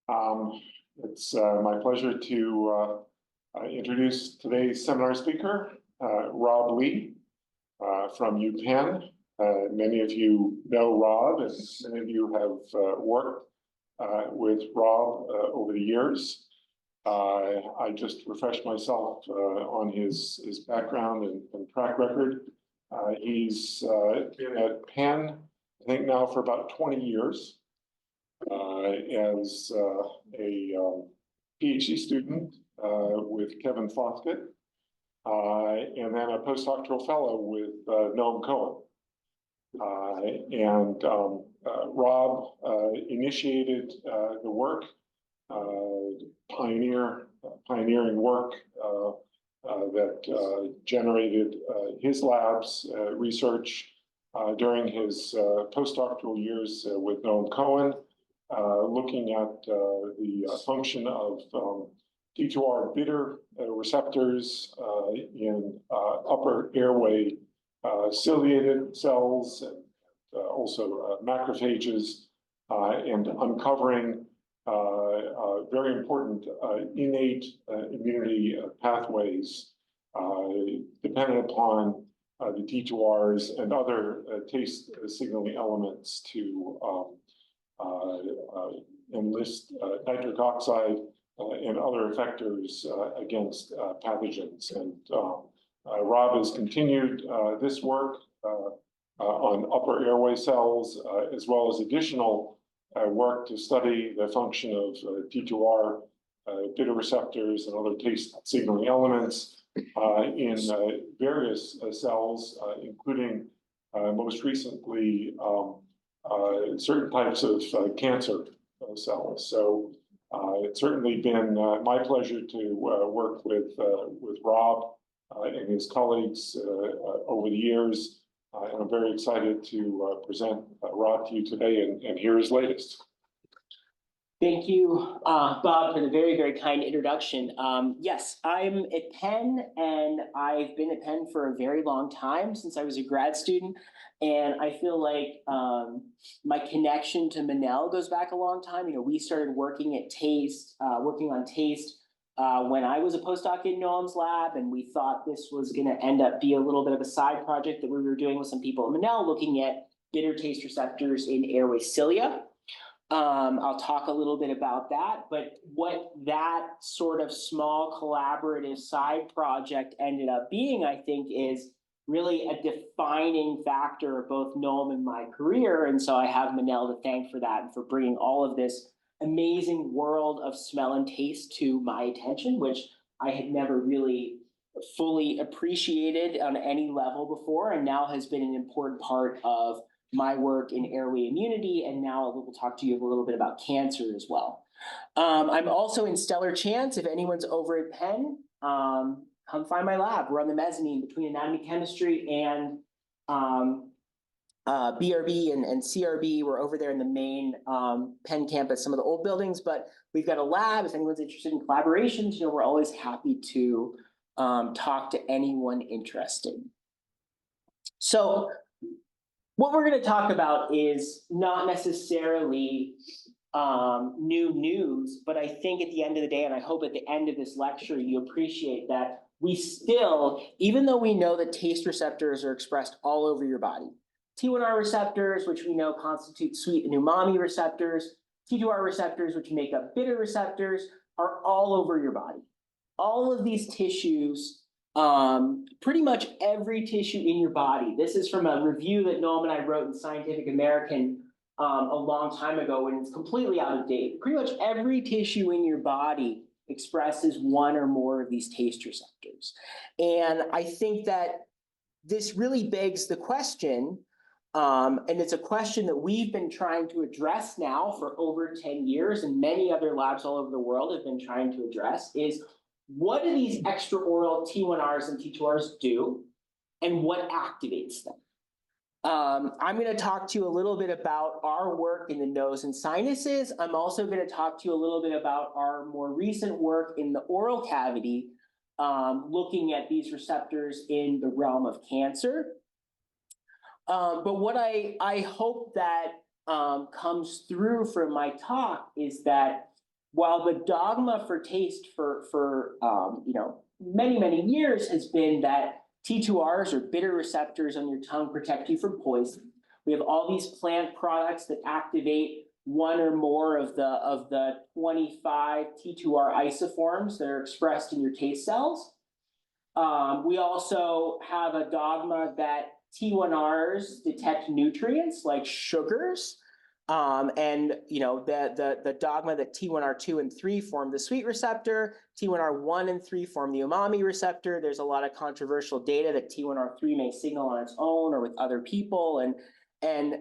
It's my pleasure to introduce today's seminar speaker, Rob Lee from UPenn. Many of you know Rob, and many of you have worked with Rob over the years. I just refreshed myself on his background and track record. He's been at Penn, I think now for about 20 years. As a PhD student with Kevin Foskett, and then a postdoctoral fellow with Noam Cohen. Rob initiated the work, pioneering work that generated his lab's research during his postdoctoral years with Noam Cohen. Looking at the function of T2R bitter receptors in upper airway ciliated cells, and also macrophages, and uncovering very important innate immunity pathways dependent upon the T2Rs and other taste signaling elements to enlist nitric oxide and other effectors against pathogens. And Rob has continued this work on upper airway cells, as well as additional work to study the function of T2R bitter receptors and other taste signaling elements in various cells, including most recently certain types of cancer cells. So it's certainly been my pleasure to work with Rob and his colleagues over the years. And I'm very excited to present Rob to you today and hear his latest. Thank you, Bob, for the very, very kind introduction. Yes, I'm at Penn, and I've been at Penn for a very long time, since I was a grad student. And I feel like my connection to Monell goes back a long time. You know, we started working at Taste, working on Taste when I was a postdoc in Noam's lab, and we thought this was going to end up be a little bit of a side project that we were doing with some people at Monell, looking at bitter taste receptors in airway cilia. I'll talk a little bit about that, but what that sort of small collaborative side project ended up being, I think, is really a defining factor of both Noam and my career. And so I have Monell to thank for that and for bringing all of this amazing world of smell and taste to my attention, which I had never really fully appreciated on any level before, and now has been an important part of my work in airway immunity, and now we'll talk to you a little bit about cancer as well. I'm also in stellar chance. If anyone's over at Penn, come find my lab. We're on the mezzanine between anatomy chemistry and BRB and CRB. We're over there in the main Penn campus, some of the old buildings, but we've got a lab. If anyone's interested in collaborations, you know, we're always happy to talk to anyone interested. So what we're going to talk about is not necessarily new news, but I think at the end of the day, and I hope at the end of this lecture, you appreciate that we still, even though we know that taste receptors are expressed all over your body, T1R receptors, which we know constitute sweet and umami receptors, T2R receptors, which make up bitter receptors, are all over your body. All of these tissues, pretty much every tissue in your body. This is from a review that Noam and I wrote in Scientific American a long time ago, when it's completely out of date. Pretty much every tissue in your body expresses one or more of these taste receptors. And I think that this really begs the question, and it's a question that we've been trying to address now for over 10 years, and many other labs all over the world have been trying to address, is what do these extraoral T1Rs and T2Rs do, and what activates them? I'm going to talk to you a little bit about our work in the nose and sinuses. I'm also going to talk to you a little bit about our more recent work in the oral cavity, looking at these receptors in the realm of cancer. But what I hope that comes through from my talk is that while the dogma for taste for many years has been that T2Rs or bitter receptors on your tongue protect you from poison. We have all these plant products that activate one or more of the 25 T2R isoforms that are expressed in your taste cells. We also have a dogma that T1Rs detect nutrients like sugars. And the dogma that T1R2 and 3 form the sweet receptor, T1R1 and 3 form the umami receptor. There's a lot of controversial data that T1R3 may signal on its own or with other people. And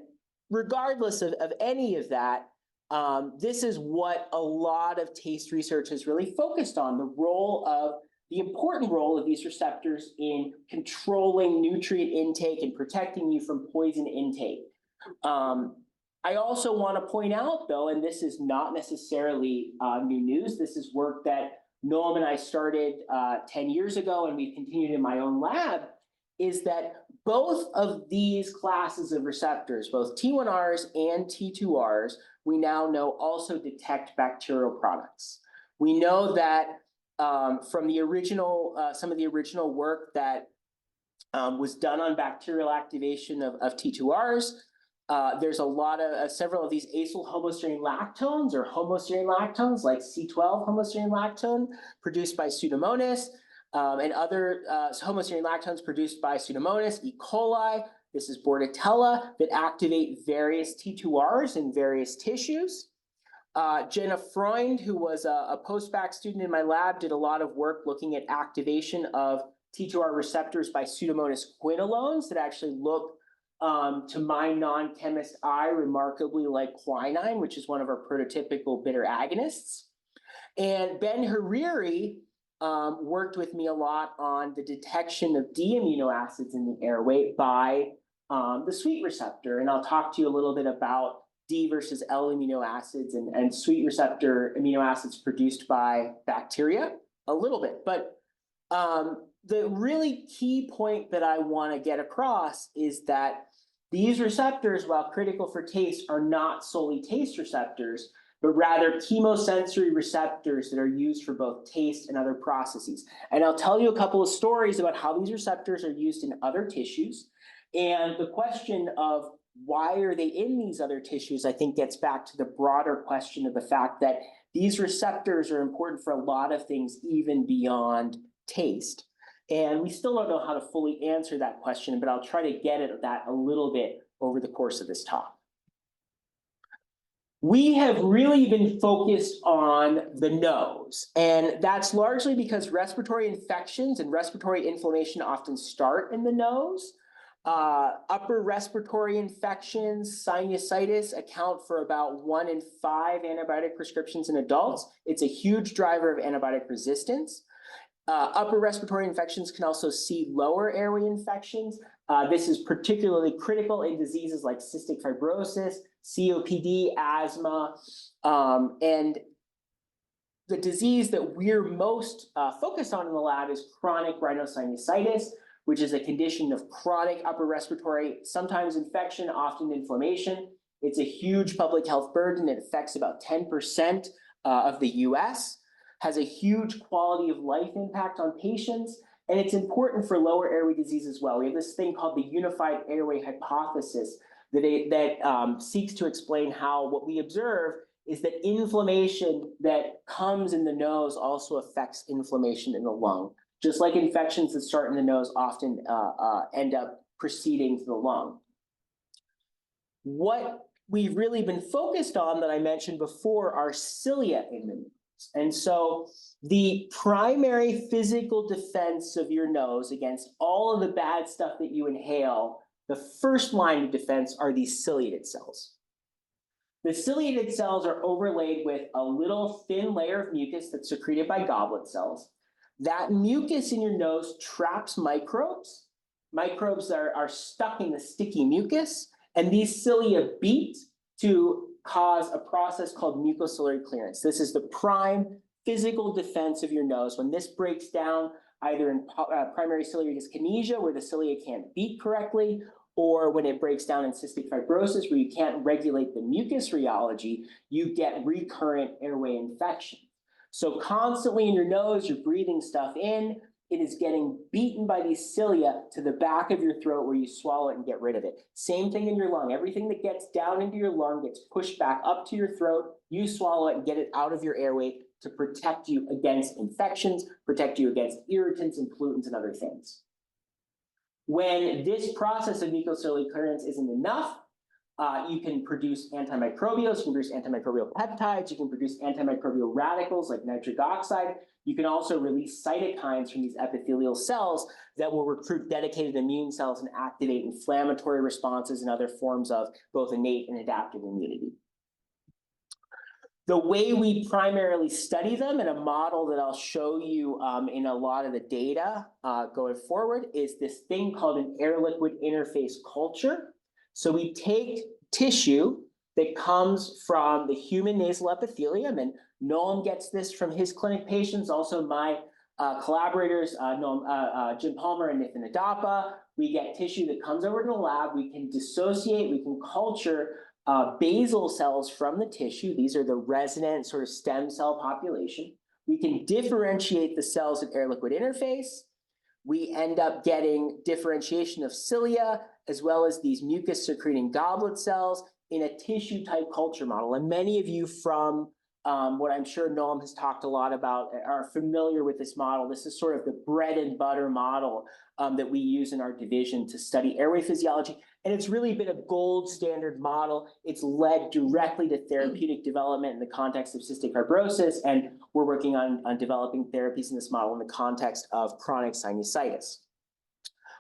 regardless of any of that, this is what a lot of taste research has really focused on, the important role of these receptors in controlling nutrient intake and protecting you from poison intake. I also want to point out, though, and this is not necessarily new news, this is work that Noam and I started 10 years ago, and we've continued in my own lab, is that both of these classes of receptors, both T1Rs and T2Rs, we now know also detect bacterial products. We know that from the original, some of the original work that was done on bacterial activation of T2Rs, there's a lot of several of these acyl homoserine lactones or homoserine lactones like C12 homoserine lactone produced by Pseudomonas and other homoserine lactones produced by Pseudomonas, E. coli. This is Bordetella that activate various T2Rs in various tissues. Jenna Freund, who was a post-bac student in my lab, did a lot of work looking at activation of T2R receptors by Pseudomonas quinolones that actually look, to my non-chemist eye, remarkably like quinine, which is one of our prototypical bitter agonists. And Ben Hariri worked with me a lot on the detection of D amino acids in the airway by the sweet receptor. And I'll talk to you a little bit about D versus L amino acids and sweet receptor amino acids produced by bacteria a little bit. But the really key point that I want to get across is that these receptors, while critical for taste, are not solely taste receptors, but rather chemosensory receptors that are used for both taste and other processes. And I'll tell you a couple of stories about how these receptors are used in other tissues. And the question of why are they in these other tissues, I think gets back to the broader question of the fact that these receptors are important for a lot of things, even beyond taste. And we still don't know how to fully answer that question, but I'll try to get at that a little bit over the course of this talk. We have really been focused on the nose, and that's largely because respiratory infections and respiratory inflammation often start in the nose. Upper respiratory infections, sinusitis, account for about 1 in 5 antibiotic prescriptions in adults. It's a huge driver of antibiotic resistance. Upper respiratory infections can also see lower airway infections. This is particularly critical in diseases like cystic fibrosis, COPD, asthma, and the disease that we're most focused on in the lab is chronic rhinosinusitis, which is a condition of chronic upper respiratory, sometimes infection, often inflammation. It's a huge public health burden. It affects about 10% of the US, has a huge quality of life impact on patients, and it's important for lower airway disease as well. We have this thing called the unified airway hypothesis that seeks to explain how what we observe is that inflammation that comes in the nose also affects inflammation in the lung. Just like infections that start in the nose often end up proceeding to the lung. What we've really been focused on that I mentioned before are cilia in the nose. And so the primary physical defense of your nose against all of the bad stuff that you inhale, the first line of defense are these ciliated cells. The ciliated cells are overlaid with a little thin layer of mucus that's secreted by goblet cells. That mucus in your nose traps microbes. Microbes are stuck in the sticky mucus, and these cilia beat to cause a process called mucociliary clearance. This is the prime physical defense of your nose. When this breaks down, either in primary ciliary dyskinesia, where the cilia can't beat correctly, or when it breaks down in cystic fibrosis, where you can't regulate the mucus rheology, you get recurrent airway infection. So constantly in your nose, you're breathing stuff in, it is getting beaten by these cilia to the back of your throat where you swallow it and get rid of it. Same thing in your lung. Everything that gets down into your lung gets pushed back up to your throat, you swallow it and get it out of your airway to protect you against infections, protect you against irritants and pollutants and other things. When this process of mucociliary clearance isn't enough, you can produce antimicrobials, you can produce antimicrobial peptides, you can produce antimicrobial radicals like nitric oxide. You can also release cytokines from these epithelial cells that will recruit dedicated immune cells and activate inflammatory responses and other forms of both innate and adaptive immunity. The way we primarily study them in a model that I'll show you in a lot of the data going forward is this thing called an air-liquid interface culture. So we take tissue that comes from the human nasal epithelium, and Noam gets this from his clinic patients, also my collaborators, Jim Palmer and Nathan Adapa. We get tissue that comes over to the lab, we can dissociate, we can culture basal cells from the tissue. These are the resident sort of stem cell population. We can differentiate the cells at air-liquid interface. We end up getting differentiation of cilia, as well as these mucus-secreting goblet cells in a tissue-type culture model. And many of you from what I'm sure Noam has talked a lot about are familiar with this model. This is sort of the bread and butter model that we use in our division to study airway physiology. And it's really been a gold standard model. It's led directly to therapeutic development in the context of cystic fibrosis. And we're working on developing therapies in this model in the context of chronic sinusitis.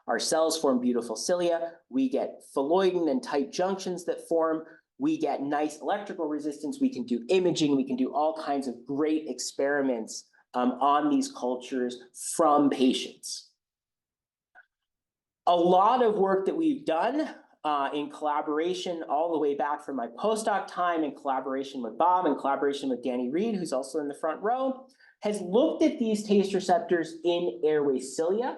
Our cells form beautiful cilia. We get phalloidin and tight junctions that form. We get nice electrical resistance. We can do imaging. We can do all kinds of great experiments on these cultures from patients. A lot of work that we've done in collaboration all the way back from my postdoc time, in collaboration with Bob, in collaboration with Danny Reed, who's also in the front row, has looked at these taste receptors in airway cilia.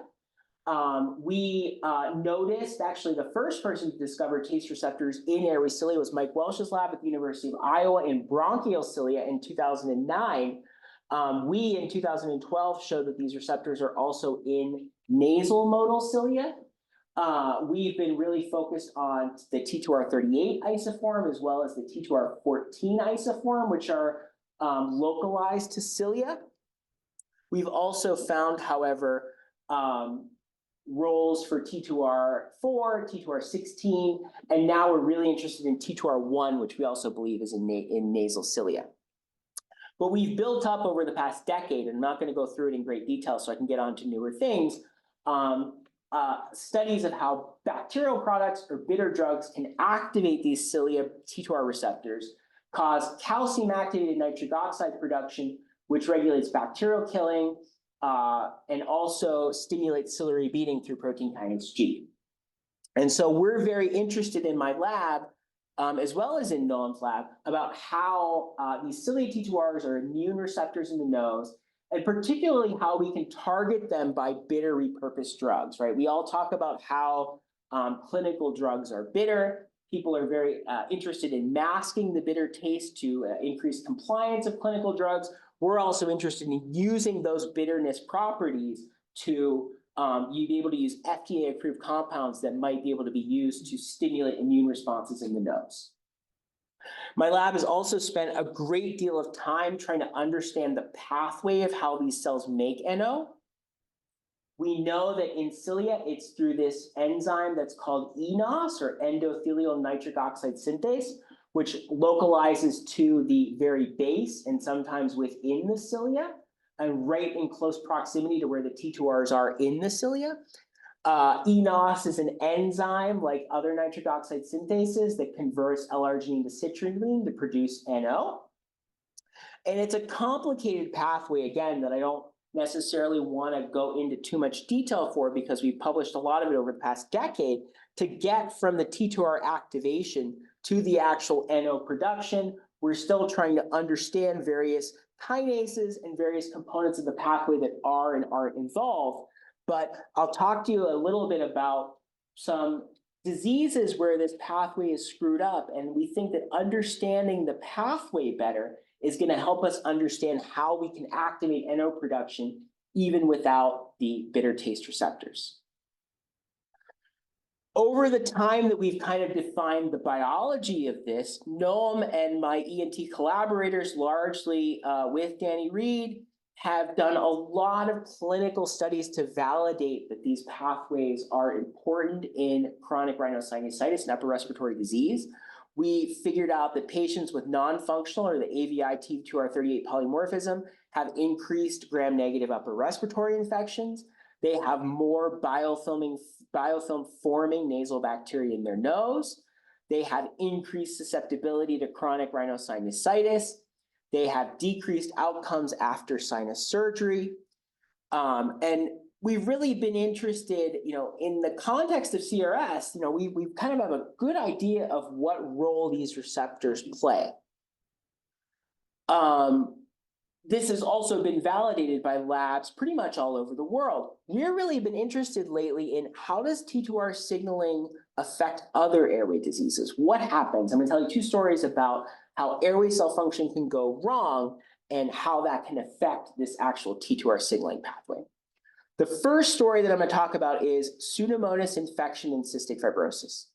We noticed, actually, the first person to discover taste receptors in airway cilia was Mike Welsh's lab at the University of Iowa in bronchial cilia in 2009. We, in 2012, showed that these receptors are also in nasal modal cilia. We've been really focused on the T2R38 isoform as well as the T2R14 isoform, which are localized to cilia. We've also found, however, roles for T2R4, T2R16, and now we're really interested in T2R1, which we also believe is in nasal cilia. But we've built up over the past decade, and I'm not going to go through it in great detail so I can get on to newer things, studies of how bacterial products or bitter drugs can activate these cilia T2R receptors, cause calcium-activated nitric oxide production, which regulates bacterial killing, and also stimulates ciliary beating through protein kinase G. And so we're very interested in my lab, as well as in Noam's lab, about how these cilia T2Rs are immune receptors in the nose, and particularly how we can target them by bitter repurposed drugs, right? We all talk about how clinical drugs are bitter. People are very interested in masking the bitter taste to increase compliance of clinical drugs. We're also interested in using those bitterness properties to you'd be able to use FDA-approved compounds that might be able to be used to stimulate immune responses in the nose. My lab has also spent a great deal of time trying to understand the pathway of how these cells make NO. We know that in cilia, it's through this enzyme that's called eNOS, or endothelial nitric oxide synthase, which localizes to the very base and sometimes within the cilia, and right in close proximity to where the T2Rs are in the cilia. eNOS is an enzyme like other nitric oxide synthases that converts L-arginine to citrulline to produce NO. And it's a complicated pathway, again, that I don't necessarily want to go into too much detail for because we've published a lot of it over the past decade to get from the T2R activation to the actual NO production. We're still trying to understand various kinases and various components of the pathway that are and aren't involved. But I'll talk to you a little bit about some diseases where this pathway is screwed up, and we think that understanding the pathway better is going to help us understand how we can activate NO production even without the bitter taste receptors. Over the time that we've kind of defined the biology of this, Noam and my ENT collaborators, largely with Danny Reed, have done a lot of clinical studies to validate that these pathways are important in chronic rhinosinusitis and upper respiratory disease. We figured out that patients with non-functional or the AVI T2R38 polymorphism have increased gram-negative upper respiratory infections. They have more biofilm-forming nasal bacteria in their nose. They have increased susceptibility to chronic rhinosinusitis. They have decreased outcomes after sinus surgery. And we've really been interested, in the context of CRS, we kind of have a good idea of what role these receptors play. This has also been validated by labs pretty much all over the world. We've really been interested lately in how does T2R signaling affect other airway diseases? What happens? I'm going to tell you two stories about how airway cell function can go wrong and how that can affect this actual T2R signaling pathway. The first story that I'm going to talk about is Pseudomonas infection and cystic fibrosis.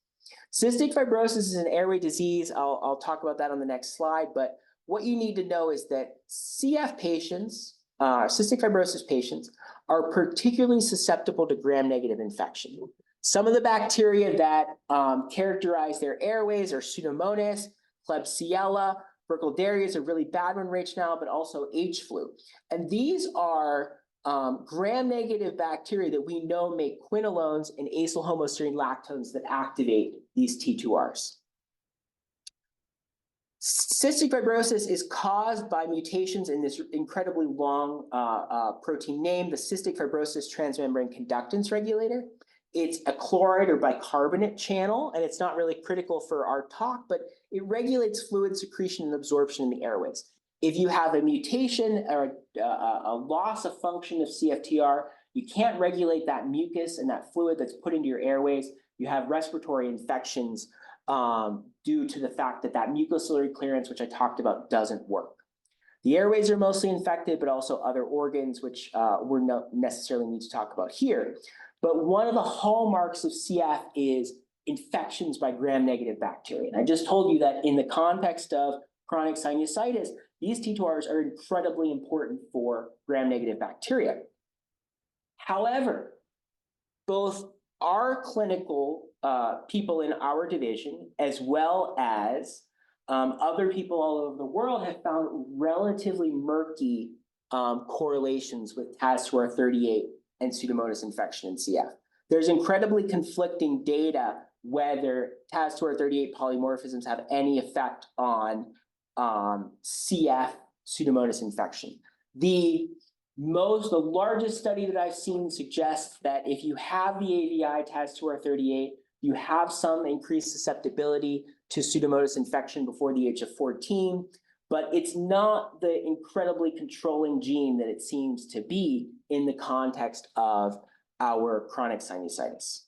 Cystic fibrosis is an airway disease. I'll talk about that on the next slide, but what you need to know is that CF patients, cystic fibrosis patients, are particularly susceptible to gram-negative infection. Some of the bacteria that characterize their airways are Pseudomonas, Klebsiella, Burkholderia is a really bad one right now, but also H-flu. And these are gram-negative bacteria that we know make quinolones and acylhomoserine lactones that activate these T2Rs. Cystic fibrosis is caused by mutations in this incredibly long protein name, the cystic fibrosis transmembrane conductance regulator. It's a chloride or bicarbonate channel, and it's not really critical for our talk, but it regulates fluid secretion and absorption in the airways. If you have a mutation or a loss of function of CFTR, you can't regulate that mucus and that fluid that's put into your airways. You have respiratory infections due to the fact that that mucociliary clearance, which I talked about, doesn't work. The airways are mostly infected, but also other organs, which we don't necessarily need to talk about here. But one of the hallmarks of CF is infections by gram-negative bacteria. And I just told you that in the context of chronic sinusitis, these T2Rs are incredibly important for gram-negative bacteria. However, both our clinical people in our division, as well as other people all over the world, have found relatively murky correlations with TAS2R38 and Pseudomonas infection in CF. There's incredibly conflicting data whether TAS2R38 polymorphisms have any effect on CF Pseudomonas infection. The largest study that I've seen suggests that if you have the AVI TAS2R38, you have some increased susceptibility to Pseudomonas infection before the age of 14, but it's not the incredibly controlling gene that it seems to be in the context of our chronic sinusitis.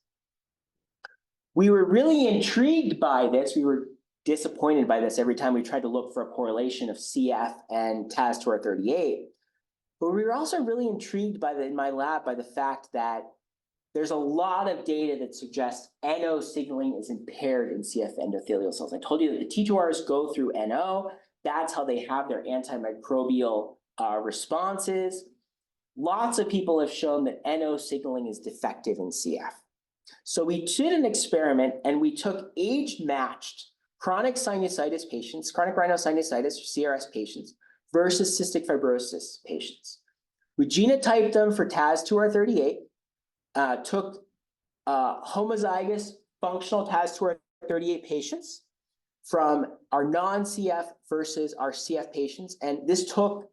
We were really intrigued by this. We were disappointed by this every time we tried to look for a correlation of CF and TAS2R38. But we were also really intrigued by in my lab by the fact that there's a lot of data that suggests NO signaling is impaired in CF endothelial cells. I told you that the T2Rs go through NO. That's how they have their antimicrobial responses. Lots of people have shown that NO signaling is defective in CF. So we did an experiment and we took age-matched chronic sinusitis patients, chronic rhinosinusitis or CRS patients, versus cystic fibrosis patients. We genotyped them for TAS2R38, took homozygous functional TAS2R38 patients from our non-CF versus our CF patients, and this took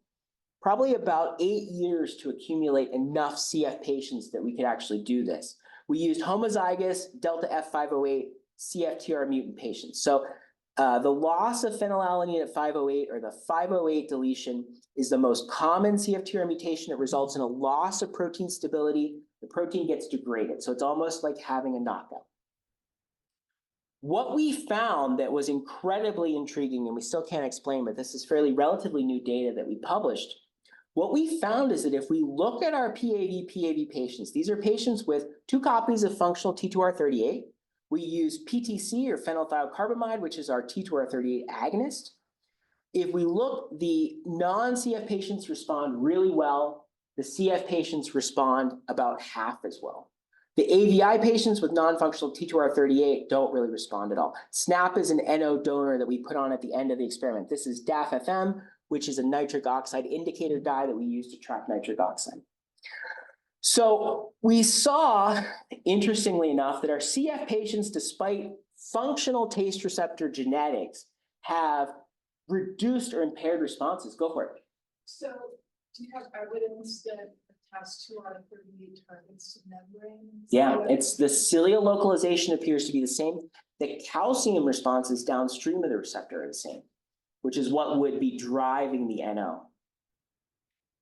probably about 8 years to accumulate enough CF patients that we could actually do this. We used homozygous delta F508 CFTR mutant patients. So the loss of phenylalanine at 508 or the 508 deletion is the most common CFTR mutation. It results in a loss of protein stability. The protein gets degraded. So it's almost like having a knockout. what we found that was incredibly intriguing, and we still can't explain, but this is fairly relatively new data that we published. What we found is that if we look at our PAV patients, these are patients with 2 copies of functional T2R38. We use PTC or phenylthiocarbamide, which is our T2R38 agonist. If we look, the non-CF patients respond really well. The CF patients respond about half as well. The AVI patients with non-functional T2R38 don't really respond at all. SNAP is an NO donor that we put on at the end of the experiment. This is DAF-FM, which is a nitric oxide indicator dye that we use to track nitric oxide. So we saw, interestingly enough, that our CF patients, despite functional taste receptor genetics, have reduced or impaired responses. Go for it. So do you have evidence that has 2 out of 38 targets to membranes? Yeah, it's the cilia localization appears to be the same. The calcium responses downstream of the receptor are the same, which is what would be driving the NO.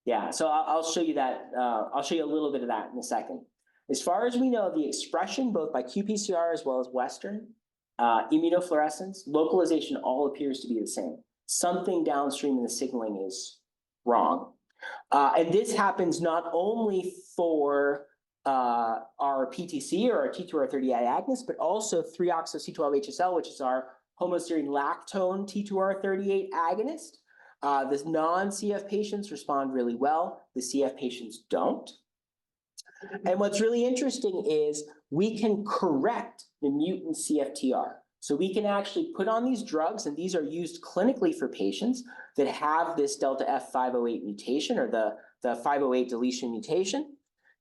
Yeah, so I'll show you that. I'll show you a little bit of that in a second. As far as we know, the expression both by qPCR as well as Western immunofluorescence, localization all appears to be the same. Something downstream in the signaling is wrong. And this happens not only for our PTC or our T2R38 agonist, but also 3-oxo-C12HSL, which is our homoserine lactone T2R38 agonist. The non-CF patients respond really well. The CF patients don't. And what's really interesting is we can correct the mutant CFTR. So we can actually put on these drugs, and these are used clinically for patients that have this delta F508 mutation or the 508 deletion mutation.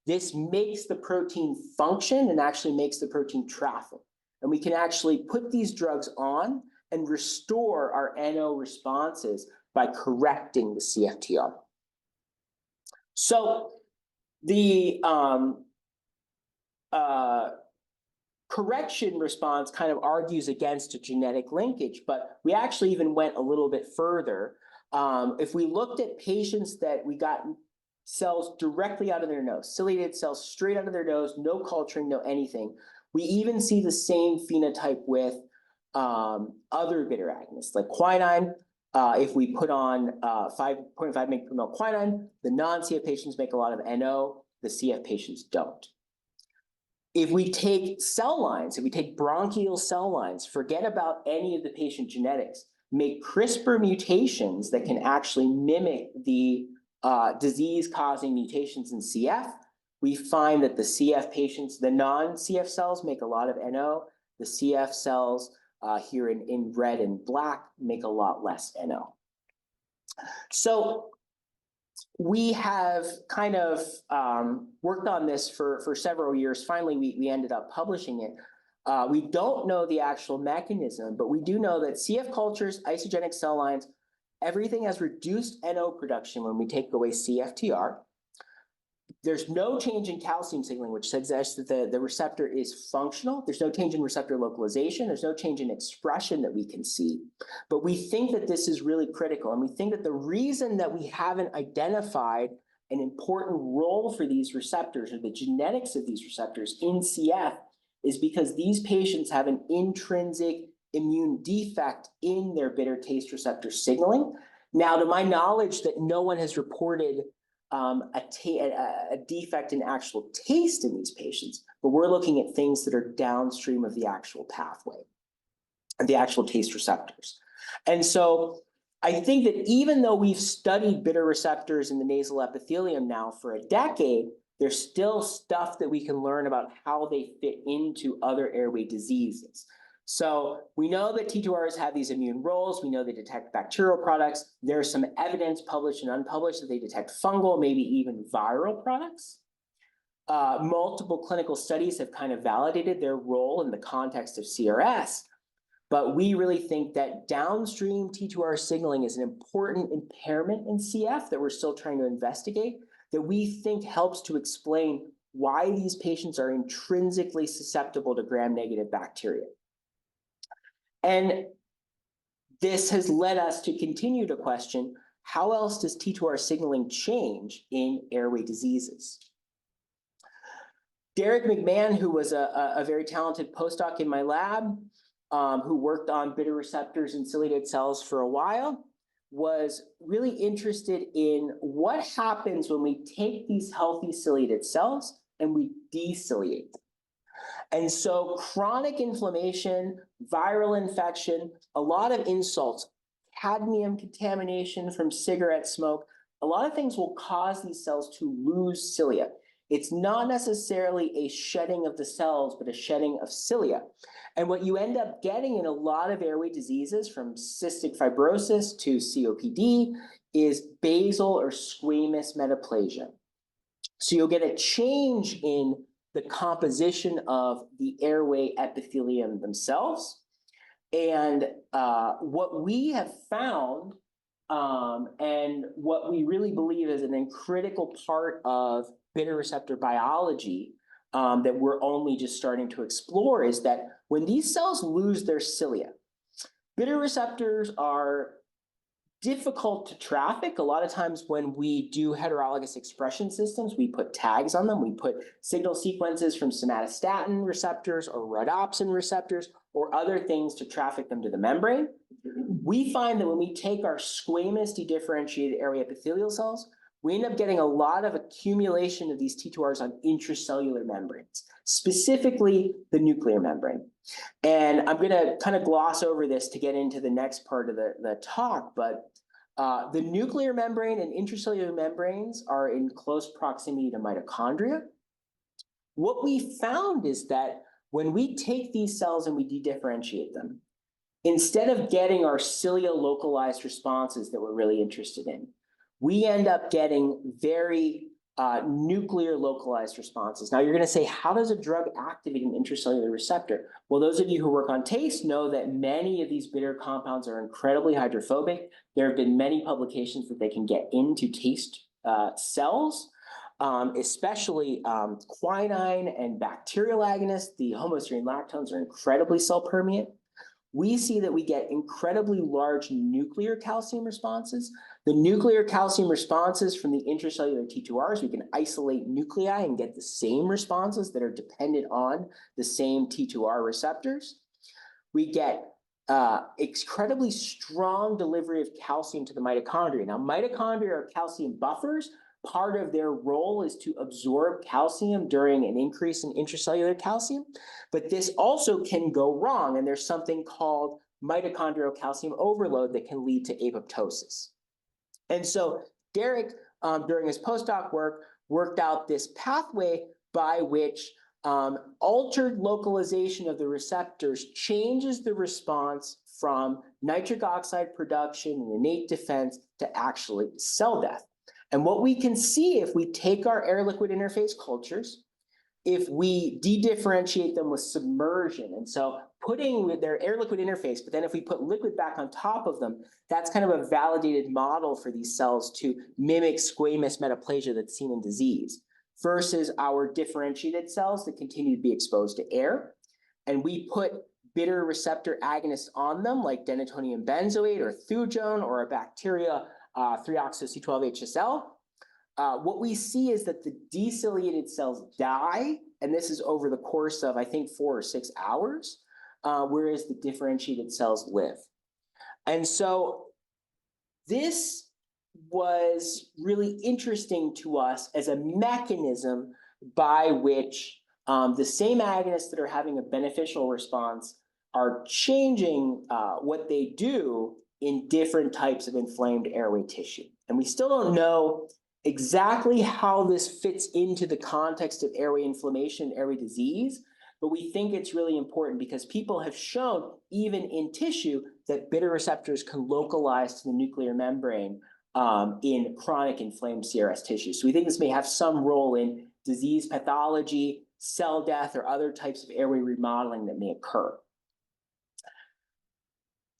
This makes the protein function and actually makes the protein traffic. And we can actually put these drugs on and restore our NO responses by correcting the CFTR. So the correction response kind of argues against a genetic linkage, but we actually even went a little bit further. If we looked at patients that we got cells directly out of their nose, ciliated cells straight out of their nose, no culturing, no anything, we even see the same phenotype with other bitter agonists like quinine. If we put on 5.5 mg per ml quinine, the non-CF patients make a lot of NO, the CF patients don't. If we take cell lines, if we take bronchial cell lines, forget about any of the patient genetics, make CRISPR mutations that can actually mimic the disease-causing mutations in CF, we find that the CF patients, the non-CF cells make a lot of NO, the CF cells here in red and black make a lot less NO. So we have kind of worked on this for several years. Finally, we ended up publishing it. We don't know the actual mechanism, but we do know that CF cultures, isogenic cell lines, everything has reduced NO production when we take away CFTR. There's no change in calcium signaling, which suggests that the receptor is functional. There's no change in receptor localization. There's no change in expression that we can see. But we think that this is really critical. And we think that the reason that we haven't identified an important role for these receptors or the genetics of these receptors in CF is because these patients have an intrinsic immune defect in their bitter taste receptor signaling. Now, to my knowledge, that no one has reported a defect in actual taste in these patients, but we're looking at things that are downstream of the actual pathway, the actual taste receptors. And so I think that even though we've studied bitter receptors in the nasal epithelium now for a decade, there's still stuff that we can learn about how they fit into other airway diseases. So we know that T2Rs have these immune roles. We know they detect bacterial products. There's some evidence published and unpublished that they detect fungal, maybe even viral products. Multiple clinical studies have kind of validated their role in the context of CRS. But we really think that downstream T2R signaling is an important impairment in CF that we're still trying to investigate, that we think helps to explain why these patients are intrinsically susceptible to gram-negative bacteria. And this has led us to continue to question, how else does T2R signaling change in airway diseases? Derek McMahon, who was a very talented postdoc in my lab, who worked on bitter receptors in ciliated cells for a while, was really interested in what happens when we take these healthy ciliated cells and we deciliate them. And so chronic inflammation, viral infection, a lot of insults, cadmium contamination from cigarette smoke, a lot of things will cause these cells to lose cilia. It's not necessarily a shedding of the cells, but a shedding of cilia. And what you end up getting in a lot of airway diseases, from cystic fibrosis to COPD, is basal or squamous metaplasia. So you'll get a change in the composition of the airway epithelium themselves. And what we have found, and what we really believe is an critical part of bitter receptor biology, that we're only just starting to explore, is that when these cells lose their cilia, bitter receptors are difficult to traffic. A lot of times when we do heterologous expression systems, we put tags on them. We put signal sequences from somatostatin receptors or rhodopsin receptors or other things to traffic them to the membrane. We find that when we take our squamous dedifferentiated airway epithelial cells, we end up getting a lot of accumulation of these T2Rs on intracellular membranes, specifically the nuclear membrane. And I'm going to kind of gloss over this to get into the next part of the talk, but the nuclear membrane and intracellular membranes are in close proximity to mitochondria. What we found is that when we take these cells and we dedifferentiate them, instead of getting our cilia localized responses that we're really interested in, we end up getting very nuclear localized responses. Now you're going to say, how does a drug activate an intracellular receptor? Well, those of you who work on taste know that many of these bitter compounds are incredibly hydrophobic. There have been many publications that they can get into taste cells, especially quinine and bacterial agonists. The homoserine lactones are incredibly cell permeant. We see that we get incredibly large nuclear calcium responses. The nuclear calcium responses from the intracellular T2Rs, we can isolate nuclei and get the same responses that are dependent on the same T2R receptors. We get incredibly strong delivery of calcium to the mitochondria. Now, mitochondria are calcium buffers. Part of their role is to absorb calcium during an increase in intracellular calcium, but this also can go wrong, and there's something called mitochondrial calcium overload that can lead to apoptosis. And so Derek, during his postdoc work, worked out this pathway by which altered localization of the receptors changes the response from nitric oxide production and innate defense to actually cell death. And what we can see if we take our air-liquid interface cultures, if we dedifferentiate them with submersion, and so putting with their air-liquid interface, but then if we put liquid back on top of them, that's kind of a validated model for these cells to mimic squamous metaplasia that's seen in disease, versus our differentiated cells that continue to be exposed to air. And we put bitter receptor agonists on them, like denatonium benzoate or thujone or a bacteria 3-oxo-C12HSL. What we see is that the deciliated cells die, and this is over the course of, I think, 4 or 6 hours, whereas the differentiated cells live. And so this was really interesting to us as a mechanism by which the same agonists that are having a beneficial response are changing what they do in different types of inflamed airway tissue. And we still don't know exactly how this fits into the context of airway inflammation, airway disease, but we think it's really important because people have shown, even in tissue, that bitter receptors can localize to the nuclear membrane in chronic inflamed CRS tissue. So we think this may have some role in disease pathology, cell death, or other types of airway remodeling that may occur.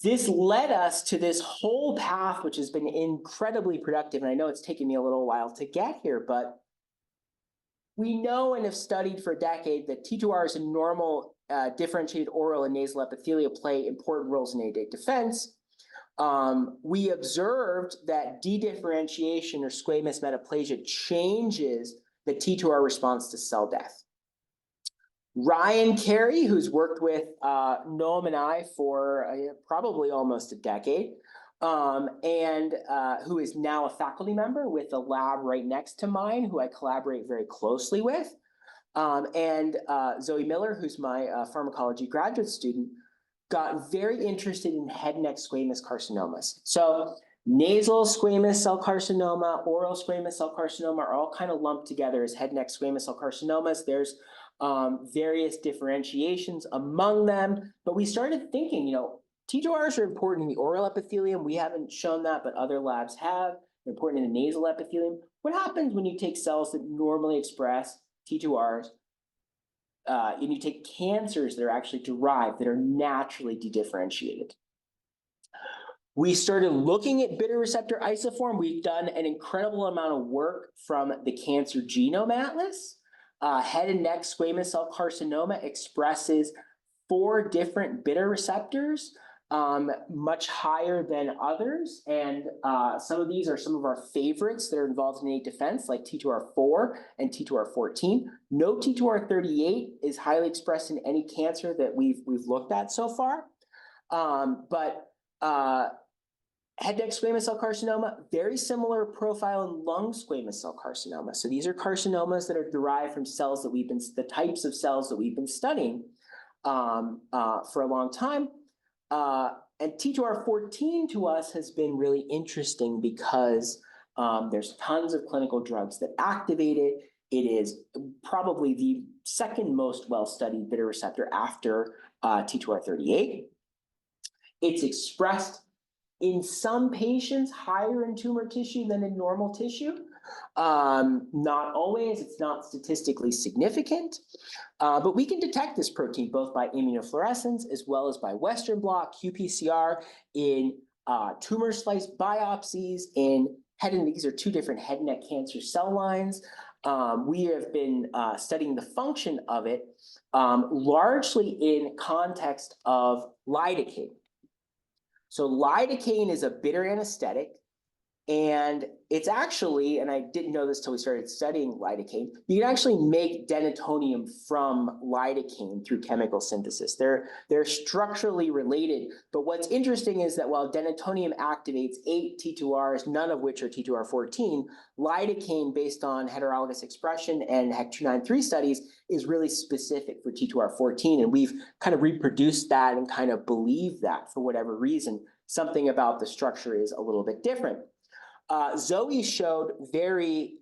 This led us to this whole path, which has been incredibly productive. And I know it's taken me a little while to get here, but we know and have studied for a decade that T2Rs in normal differentiated oral and nasal epithelia play important roles in innate defense. We observed that dedifferentiation or squamous metaplasia changes the T2R response to cell death. Ryan Carey, who's worked with Noam and I for probably almost a decade, and who is now a faculty member with a lab right next to mine, who I collaborate very closely with, and Zoe Miller, who's my pharmacology graduate student, got very interested in head and neck squamous carcinomas. So nasal squamous cell carcinoma, oral squamous cell carcinoma are all kind of lumped together as head and neck squamous cell carcinomas. There's various differentiations among them, but we started thinking, T2Rs are important in the oral epithelium. We haven't shown that, but other labs have. They're important in the nasal epithelium. What happens when you take cells that normally express T2Rs and you take cancers that are actually derived, that are naturally dedifferentiated? We started looking at bitter receptor isoform. We've done an incredible amount of work from the Cancer Genome Atlas. Head and neck squamous cell carcinoma expresses 4 different bitter receptors, much higher than others. And some of these are some of our favorites that are involved in innate defense, like T2R4 and T2R14. No T2R38 is highly expressed in any cancer that we've looked at so far. Head and neck squamous cell carcinoma, very similar profile in lung squamous cell carcinoma. So these are carcinomas that are derived from cells that the types of cells that we've been studying for a long time. And T2R14 to us has been really interesting because there's tons of clinical drugs that activate it. It is probably the second most well-studied bitter receptor after T2R38. It's expressed in some patients higher in tumor tissue than in normal tissue. Not always, it's not statistically significant, but we can detect this protein both by immunofluorescence as well as by Western blot, qPCR, in tumor slice biopsies in these are 2 different head and neck cancer cell lines. We have been studying the function of it largely in context of lidocaine. So lidocaine is a bitter anesthetic, and it's actually, and I didn't know this till we started studying lidocaine, you can actually make denatonium from lidocaine through chemical synthesis. They're structurally related, but what's interesting is that while denatonium activates 8 T2Rs, none of which are T2R14, lidocaine, based on heterologous expression and HEC293 studies, is really specific for T2R14, and we've kind of reproduced that and kind of believe that for whatever reason. Something about the structure is a little bit different. Zoe showed very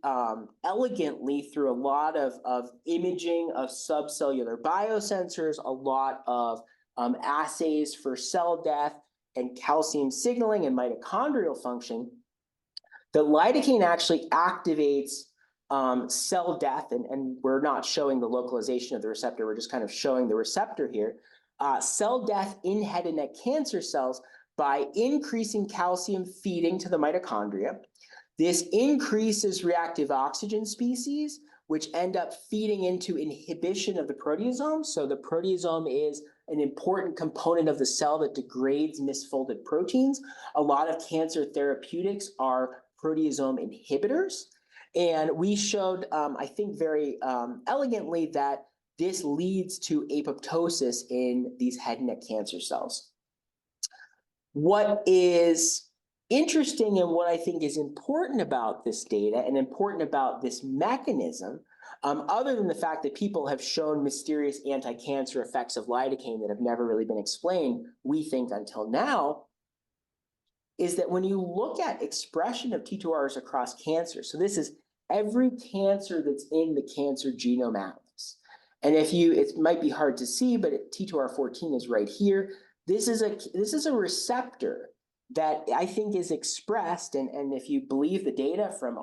elegantly through a lot of imaging of subcellular biosensors, a lot of assays for cell death and calcium signaling and mitochondrial function, that lidocaine actually activates cell death, and we're not showing the localization of the receptor, we're just kind of showing the receptor here, cell death in head and neck cancer cells by increasing calcium feeding to the mitochondria. This increases reactive oxygen species, which end up feeding into inhibition of the proteasome. So the proteasome is an important component of the cell that degrades misfolded proteins. A lot of cancer therapeutics are proteasome inhibitors. And we showed, I think very elegantly, that this leads to apoptosis in these head and neck cancer cells. What is interesting and what I think is important about this data and important about this mechanism, other than the fact that people have shown mysterious anti-cancer effects of lidocaine that have never really been explained, we think, until now, is that when you look at expression of T2Rs across cancer, so this is every cancer that's in the Cancer Genome Atlas. And it might be hard to see, but T2R14 is right here. This is a receptor that I think is expressed, and if you believe the data from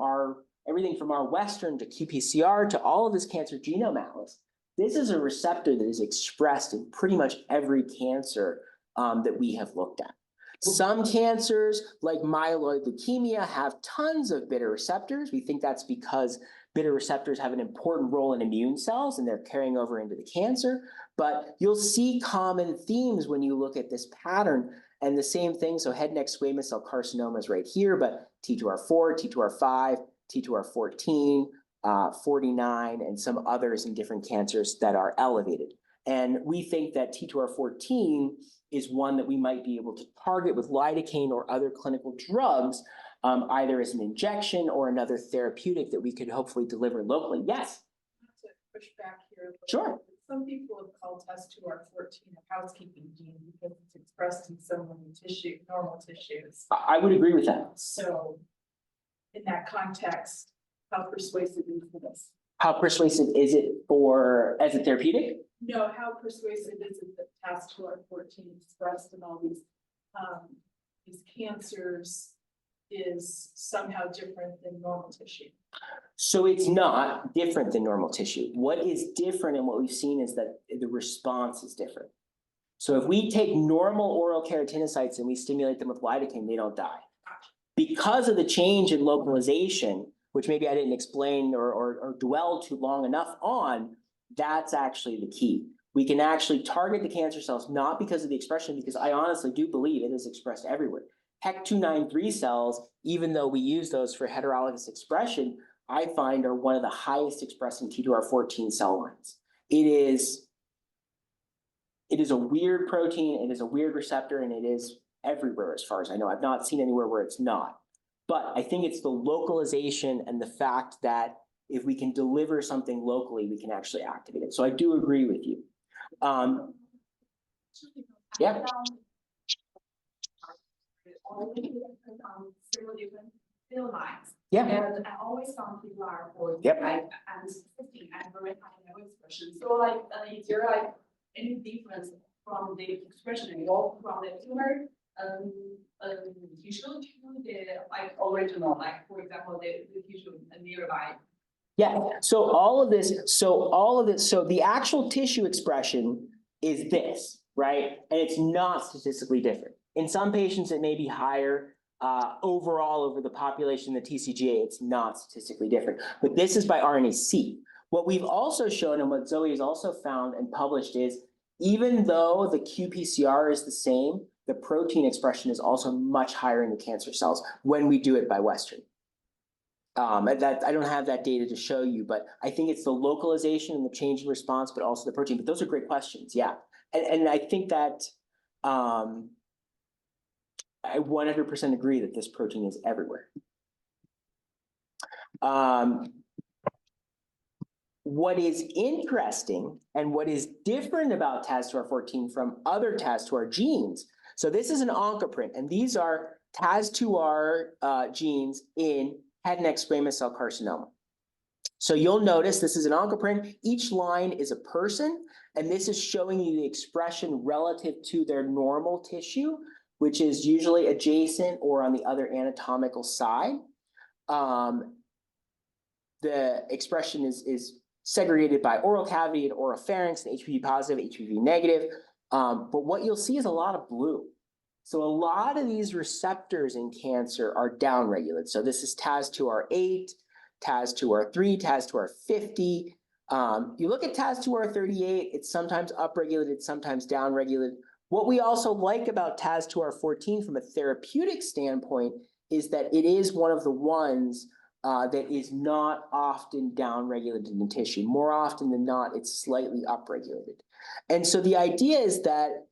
everything from our Western to qPCR to all of this Cancer Genome Atlas, this is a receptor that is expressed in pretty much every cancer that we have looked at. Some cancers, like myeloid leukemia, have tons of bitter receptors. We think that's because bitter receptors have an important role in immune cells and they're carrying over into the cancer. But you'll see common themes when you look at this pattern, and the same thing. So head and neck squamous cell carcinoma is right here, but T2R4, T2R5, T2R14, 49, and some others in different cancers that are elevated. And we think that T2R14 is one that we might be able to target with lidocaine or other clinical drugs, either as an injection or another therapeutic that we could hopefully deliver locally. Yes? To push back here. a little Sure. bit. Some people have called TAS2R14 a housekeeping gene because it's expressed in so many tissue, normal tissues. I would agree with that. So in that context, how persuasive is this? How persuasive is it as a therapeutic? No, how persuasive is it that TAS2R14 expressed in all these cancers is somehow different than normal tissue? So it's not different than normal tissue. What is different and what we've seen is that the response is different. So if we take normal oral keratinocytes and we stimulate them with lidocaine, they don't die. Because of the change in localization, which maybe I didn't explain or dwell too long enough on, that's actually the key. We can actually target the cancer cells, not because of the expression, because I honestly do believe it is expressed everywhere. HEC293 cells, even though we use those for heterologous expression, I find are one of the highest expressing T2R14 cell lines. It is a weird protein, it is a weird receptor, and it is everywhere as far as I know. I've not seen anywhere where it's not. But I think it's the localization and the fact that if we can deliver something locally, we can actually activate it. So I do agree with you. Yeah. Field lines. Yeah. And I always found people are for Yep. like and sitting and very high level expression. So like is there like any difference from the expression from the tumor tissue to the like original, like for example the tissue nearby? Yeah, so the actual tissue expression is this, right? And it's not statistically different. In some patients, it may be higher. Overall, over the population, the TCGA, it's not statistically different. But this is by RNA-seq. What we've also shown and what Zoe has also found and published is even though the qPCR is the same, the protein expression is also much higher in the cancer cells when we do it by Western. I don't have that data to show you, but I think it's the localization and the change in response, but also the protein. But those are great questions, yeah. And I think that I 100% agree that this protein is everywhere. What is interesting and what is different about TAS2R14 from other TAS2R genes, so this is an oncoprint, and these are TAS2R genes in head and neck squamous cell carcinoma. So you'll notice this is an oncoprint. Each line is a person, and this is showing you the expression relative to their normal tissue, which is usually adjacent or on the other anatomical side. The expression is segregated by oral cavity and oropharynx, and HPV positive, HPV negative. But what you'll see is a lot of blue. So a lot of these receptors in cancer are downregulated. So this is TAS2R8, TAS2R3, TAS2R50. You look at TAS2R38, it's sometimes upregulated, sometimes downregulated. What we also like about TAS2R14 from a therapeutic standpoint is that it is one of the ones that is not often downregulated in the tissue. More often than not, it's slightly upregulated. And so the idea is that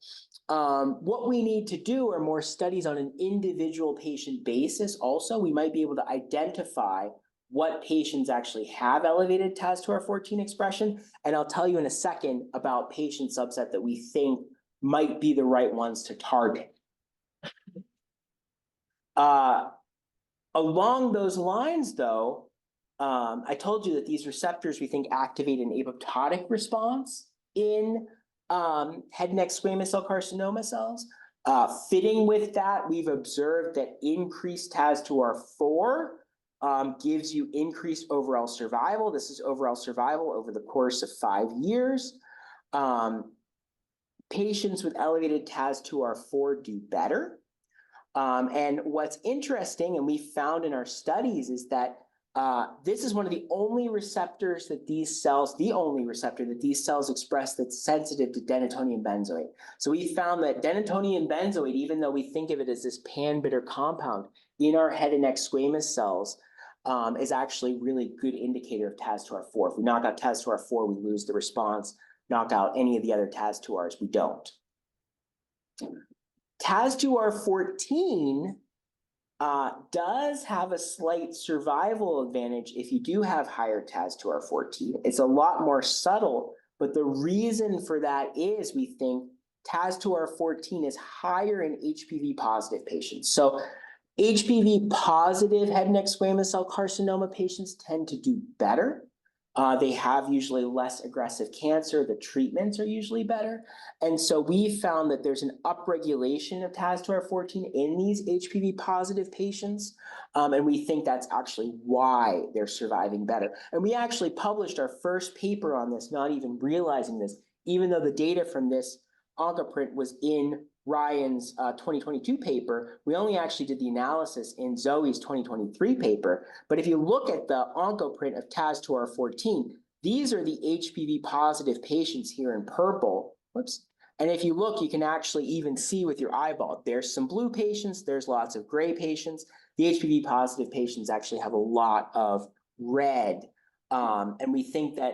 what we need to do are more studies on an individual patient basis. Also, we might be able to identify what patients actually have elevated TAS2R14 expression. And I'll tell you in a second about patient subset that we think might be the right ones to target. Along those lines, though, I told you that these receptors we think activate an apoptotic response in head and neck squamous cell carcinoma cells. Fitting with that, we've observed that increased TAS2R4 gives you increased overall survival. This is overall survival over the course of 5 years. Patients with elevated TAS2R4 do better. And what's interesting, and we found in our studies, is that this is one of the only receptors that these cells, the only receptor that these cells express that's sensitive to denatonium benzoate. So we found that denatonium benzoate, even though we think of it as this pan-bitter compound in our head and neck squamous cells, is actually really good indicator of TAS2R4. If we knock out TAS2R4, we lose the response. Knock out any of the other TAS2Rs, we don't. TAS2R14 does have a slight survival advantage if you do have higher TAS2R14. It's a lot more subtle, but the reason for that is we think TAS2R14 is higher in HPV positive patients. So HPV positive head and neck squamous cell carcinoma patients tend to do better. They have usually less aggressive cancer. The treatments are usually better. And so we found that there's an upregulation of TAS2R14 in these HPV positive patients. And we think that's actually why they're surviving better. And we actually published our first paper on this, not even realizing this, even though the data from this oncoprint was in Ryan's 2022 paper. We only actually did the analysis in Zoe's 2023 paper. But if you look at the oncoprint of TAS2R14, these are the HPV positive patients here in purple. Whoops. And if you look, you can actually even see with your eyeball, there's some blue patients, there's lots of gray patients. The HPV positive patients actually have a lot of red. And we think that,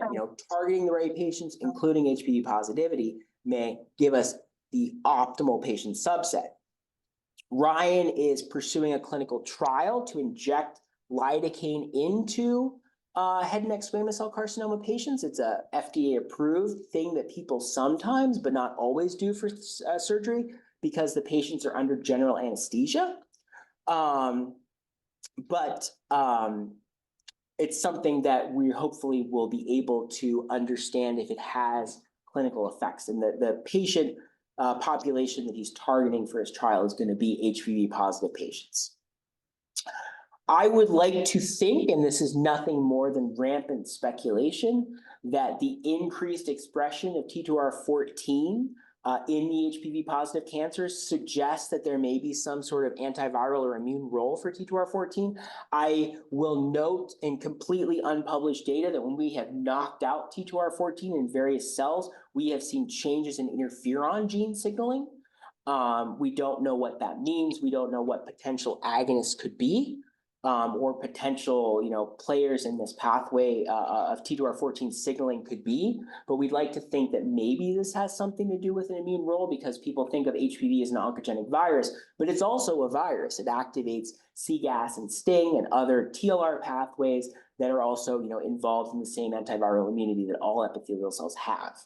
targeting the right patients, including HPV positivity, may give us the optimal patient subset. Ryan is pursuing a clinical trial to inject lidocaine into head and neck squamous cell carcinoma patients. It's a FDA approved thing that people sometimes, but not always do for surgery because the patients are under general anesthesia. It's something that we hopefully will be able to understand if it has clinical effects, and the patient population that he's targeting for his trial is going to be HPV positive patients. I would like to think, and this is nothing more than rampant speculation, that the increased expression of T2R14 in the HPV positive cancers suggests that there may be some sort of antiviral or immune role for T2R14. I will note in completely unpublished data that when we have knocked out T2R14 in various cells, we have seen changes in interferon gene signaling. We don't know what that means. We don't know what potential agonists could be. Or potential, players in this pathway of T2R14 signaling could be, but we'd like to think that maybe this has something to do with an immune role because people think of HPV as an oncogenic virus, but it's also a virus. It activates CGAS and STING and other TLR pathways that are also, involved in the same antiviral immunity that all epithelial cells have.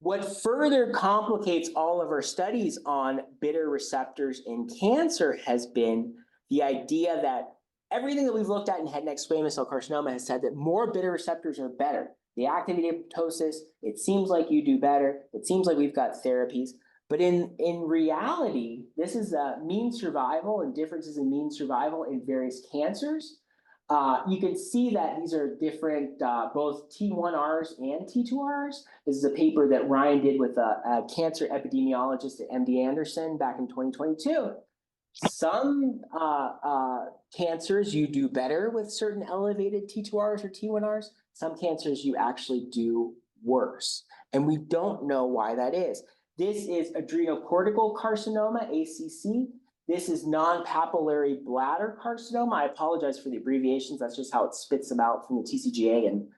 What further complicates all of our studies on bitter receptors in cancer has been the idea that everything that we've looked at in head and neck squamous cell carcinoma has said that more bitter receptors are better. They activate apoptosis. It seems like you do better. It seems like we've got therapies. But in reality, this is mean survival and differences in mean survival in various cancers. You can see that these are different, both T1Rs and T2Rs. This is a paper that Ryan did with a cancer epidemiologist at MD Anderson back in 2022. Some cancers you do better with certain elevated T2Rs or T1Rs. Some cancers you actually do worse. And we don't know why that is. This is adrenocortical carcinoma, ACC. This is non-papillary bladder carcinoma. I apologize for the abbreviations. That's just how it spits them out from the TCGA, and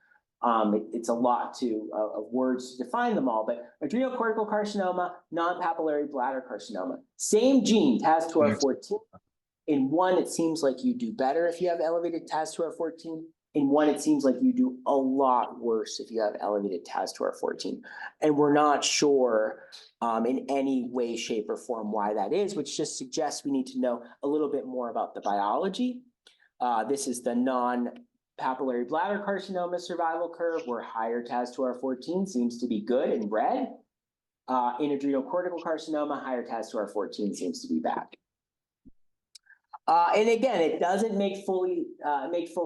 it's a lot of words to define them all. But adrenocortical carcinoma, non-papillary bladder carcinoma, same gene, TAS2R14. In one, it seems like you do better if you have elevated TAS2R14. In one, it seems like you do a lot worse if you have elevated TAS2R14. And we're not sure in any way, shape, or form why that is, which just suggests we need to know a little bit more about the biology. This is the non-papillary bladder carcinoma survival curve, where higher TAS2R14 seems to be good in red. In adrenocortical carcinoma, higher TAS2R14 seems to be bad. And again, it doesn't make full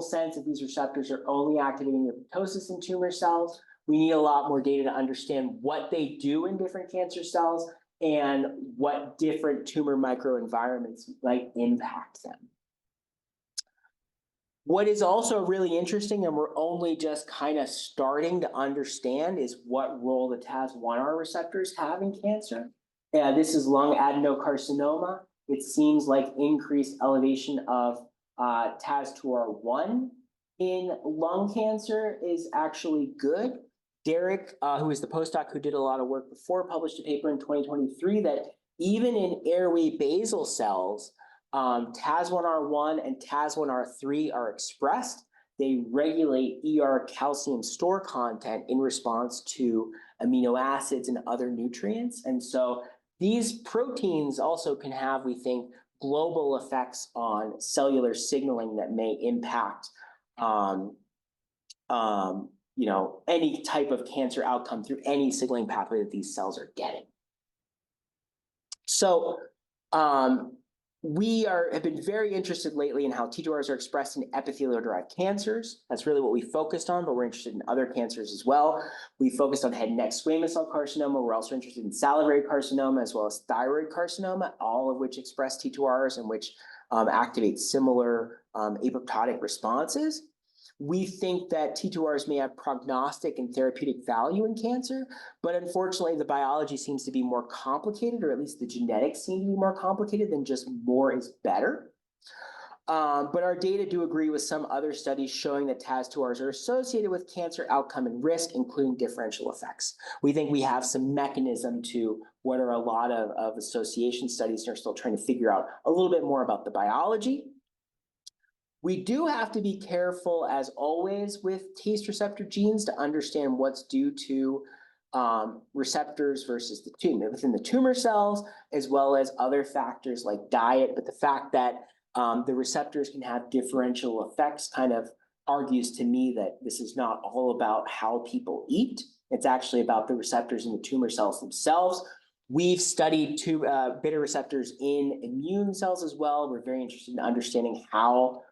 sense if these receptors are only activating the apoptosis in tumor cells. We need a lot more data to understand what they do in different cancer cells and what different tumor microenvironments might impact them. What is also really interesting, and we're only just kind of starting to understand, is what role the TAS1R receptors have in cancer. This is lung adenocarcinoma. It seems like increased elevation of TAS2R1 in lung cancer is actually good. Derek, who is the postdoc who did a lot of work before, published a paper in 2023 that even in airway basal cells, TAS1R1 and TAS1R3 are expressed. They regulate ER calcium store content in response to amino acids and other nutrients. And so these proteins also can have, we think, global effects on cellular signaling that may impact any type of cancer outcome through any signaling pathway that these cells are getting. So we have been very interested lately in how T2Rs are expressed in epithelial-derived cancers. That's really what we focused on, but we're interested in other cancers as well. We focused on head and neck squamous cell carcinoma. We're also interested in salivary carcinoma as well as thyroid carcinoma, all of which express T2Rs and which activate similar apoptotic responses. We think that T2Rs may have prognostic and therapeutic value in cancer, but unfortunately the biology seems to be more complicated, or at least the genetics seem to be more complicated than just more is better. But our data do agree with some other studies showing that TAS2Rs are associated with cancer outcome and risk, including differential effects. We think we have some mechanism to what are a lot of association studies and are still trying to figure out a little bit more about the biology. We do have to be careful, as always, with taste receptor genes to understand what's due to receptors versus the tumor within the tumor cells, as well as other factors like diet. But the fact that the receptors can have differential effects kind of argues to me that this is not all about how people eat. It's actually about the receptors in the tumor cells themselves. We've studied beta receptors in immune cells as well. We're very interested in understanding how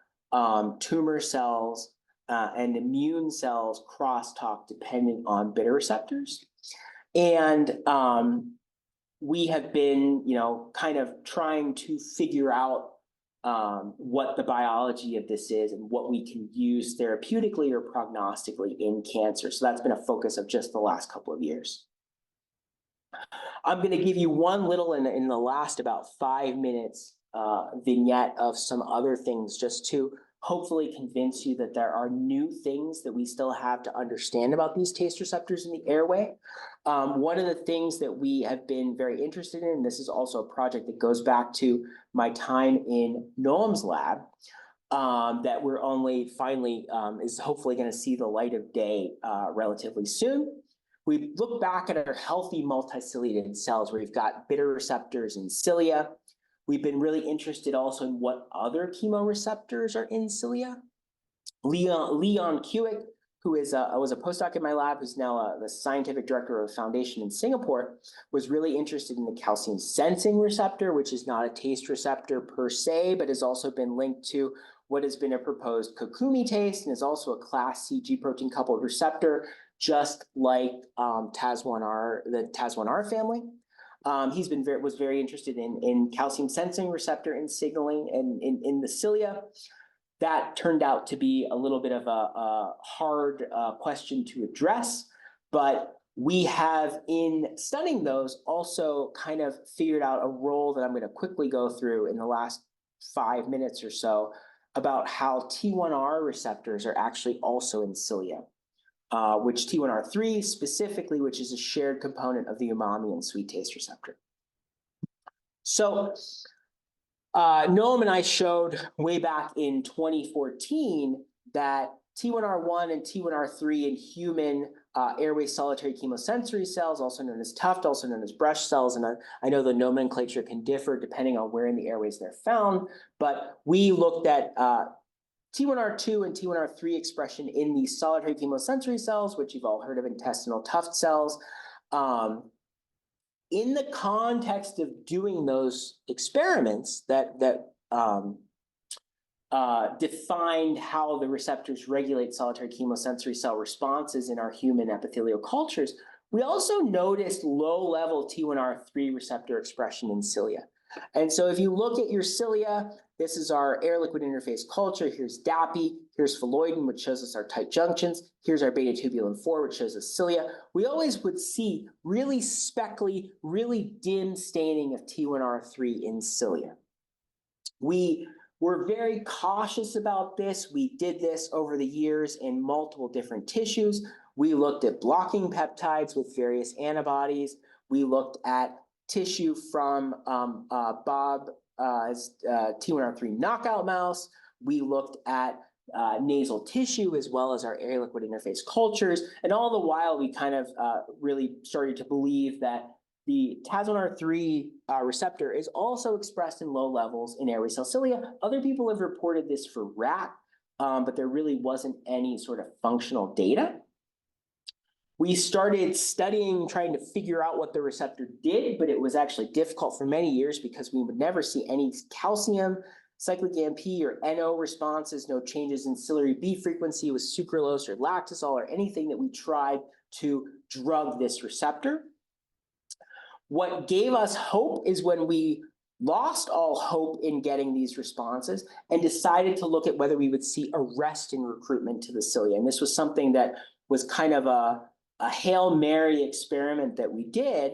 tumor cells and immune cells crosstalk depending on beta receptors. And we have been, kind of trying to figure out what the biology of this is and what we can use therapeutically or prognostically in cancer. So that's been a focus of just the last couple of years. I'm going to give you one little in the last about 5 minutes vignette of some other things, just to hopefully convince you that there are new things that we still have to understand about these taste receptors in the airway. One of the things that we have been very interested in, this is also a project that goes back to my time in Noam's lab, that we're only finally is hopefully going to see the light of day relatively soon. We look back at our healthy multiciliated cells where we've got beta receptors and cilia. We've been really interested also in what other chemoreceptors are in cilia. Leon Kuick, who was a postdoc in my lab, who's now the scientific director of a foundation in Singapore, was really interested in the calcium sensing receptor, which is not a taste receptor per se, but has also been linked to what has been a proposed Kokumi taste and is also a class C G protein coupled receptor, just like TAS1R, the TAS1R family. He's been was very interested in calcium sensing receptor and signaling and in the cilia. That turned out to be a little bit of a hard question to address, but we have, in studying those, also kind of figured out a role that I'm going to quickly go through in the last 5 minutes or so about how T1R receptors are actually also in cilia. Which T1R3 specifically, which is a shared component of the umami and sweet taste receptor. So Noam and I showed way back in 2014 that T1R1 and T1R3 in human airway solitary chemosensory cells, also known as tuft, also known as brush cells, and I know the nomenclature can differ depending on where in the airways they're found, but we looked at T1R2 and T1R3 expression in these solitary chemosensory cells, which you've all heard of, intestinal tuft cells. In the context of doing those experiments that defined how the receptors regulate solitary chemosensory cell responses in our human epithelial cultures, we also noticed low-level T1R3 receptor expression in cilia. And so if you look at your cilia, this is our air-liquid interface culture. Here's DAPI. Here's phalloidin, which shows us our tight junctions. Here's our beta-tubulin 4, which shows us cilia. We always would see really speckly, really dim staining of T1R3 in cilia. We We're very cautious about this. We did this over the years in multiple different tissues. We looked at blocking peptides with various antibodies. We looked at tissue from Bob's T1R3 knockout mouse. We looked at nasal tissue as well as our air liquid interface cultures. And all the while, we kind of really started to believe that the TAS1R3 receptor is also expressed in low levels in airway cell cilia. Other people have reported this for rat, but there really wasn't any sort of functional data. We started studying, trying to figure out what the receptor did, but it was actually difficult for many years because we would never see any calcium, cyclic AMP, or NO responses, no changes in ciliary B frequency with sucralose or lactosol or anything that we tried to drug this receptor. What gave us hope is when we lost all hope in getting these responses and decided to look at whether we would see arrest in recruitment to the cilia. And this was something that was kind of a Hail Mary experiment that we did.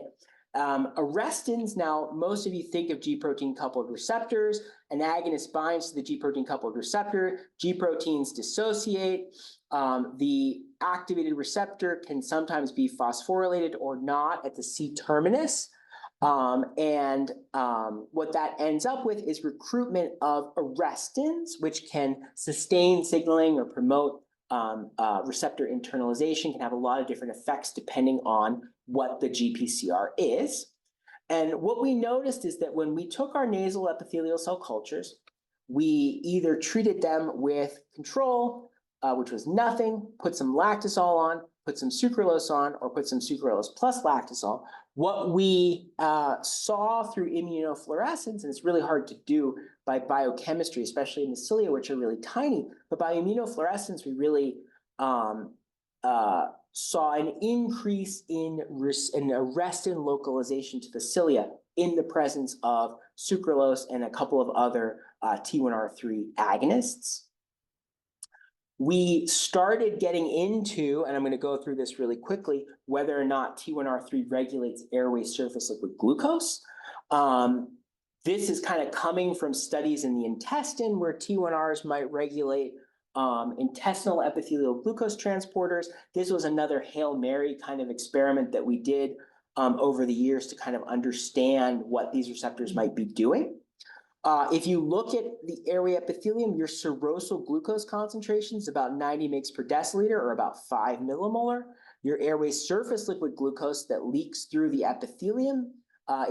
Arrestins, now most of you think of G protein coupled receptors. An agonist binds to the G protein coupled receptor. G proteins dissociate. The activated receptor can sometimes be phosphorylated or not at the C terminus. What that ends up with is recruitment of arrestins, which can sustain signaling or promote receptor internalization, can have a lot of different effects depending on what the GPCR is. And what we noticed is that when we took our nasal epithelial cell cultures, we either treated them with control, which was nothing, put some lactosol on, put some sucralose on, or put some sucralose plus lactosol. What we saw through immunofluorescence, and it's really hard to do by biochemistry, especially in the cilia, which are really tiny, but by immunofluorescence, we really saw an increase in arrestin localization to the cilia in the presence of sucralose and a couple of other T1R3 agonists. We started getting into, and I'm going to go through this really quickly, whether or not T1R3 regulates airway surface liquid glucose. This is kind of coming from studies in the intestine where T1Rs might regulate intestinal epithelial glucose transporters. This was another Hail Mary kind of experiment that we did over the years to kind of understand what these receptors might be doing. If you look at the airway epithelium, your serosal glucose concentration is about 90 mg per deciliter, or about 5 millimolar. Your airway surface liquid glucose that leaks through the epithelium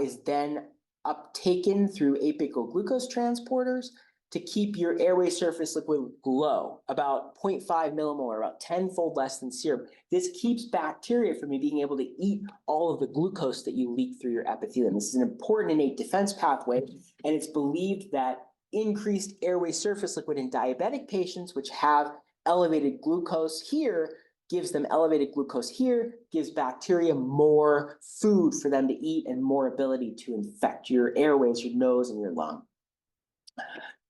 is then uptaken through apical glucose transporters to keep your airway surface liquid low, about 0.5 millimolar, about 10-fold less than serum. This keeps bacteria from being able to eat all of the glucose that you leak through your epithelium. This is an important innate defense pathway, and it's believed that increased airway surface liquid in diabetic patients, which have elevated glucose here, gives them elevated glucose here, gives bacteria more food for them to eat and more ability to infect your airways, your nose, and your lung.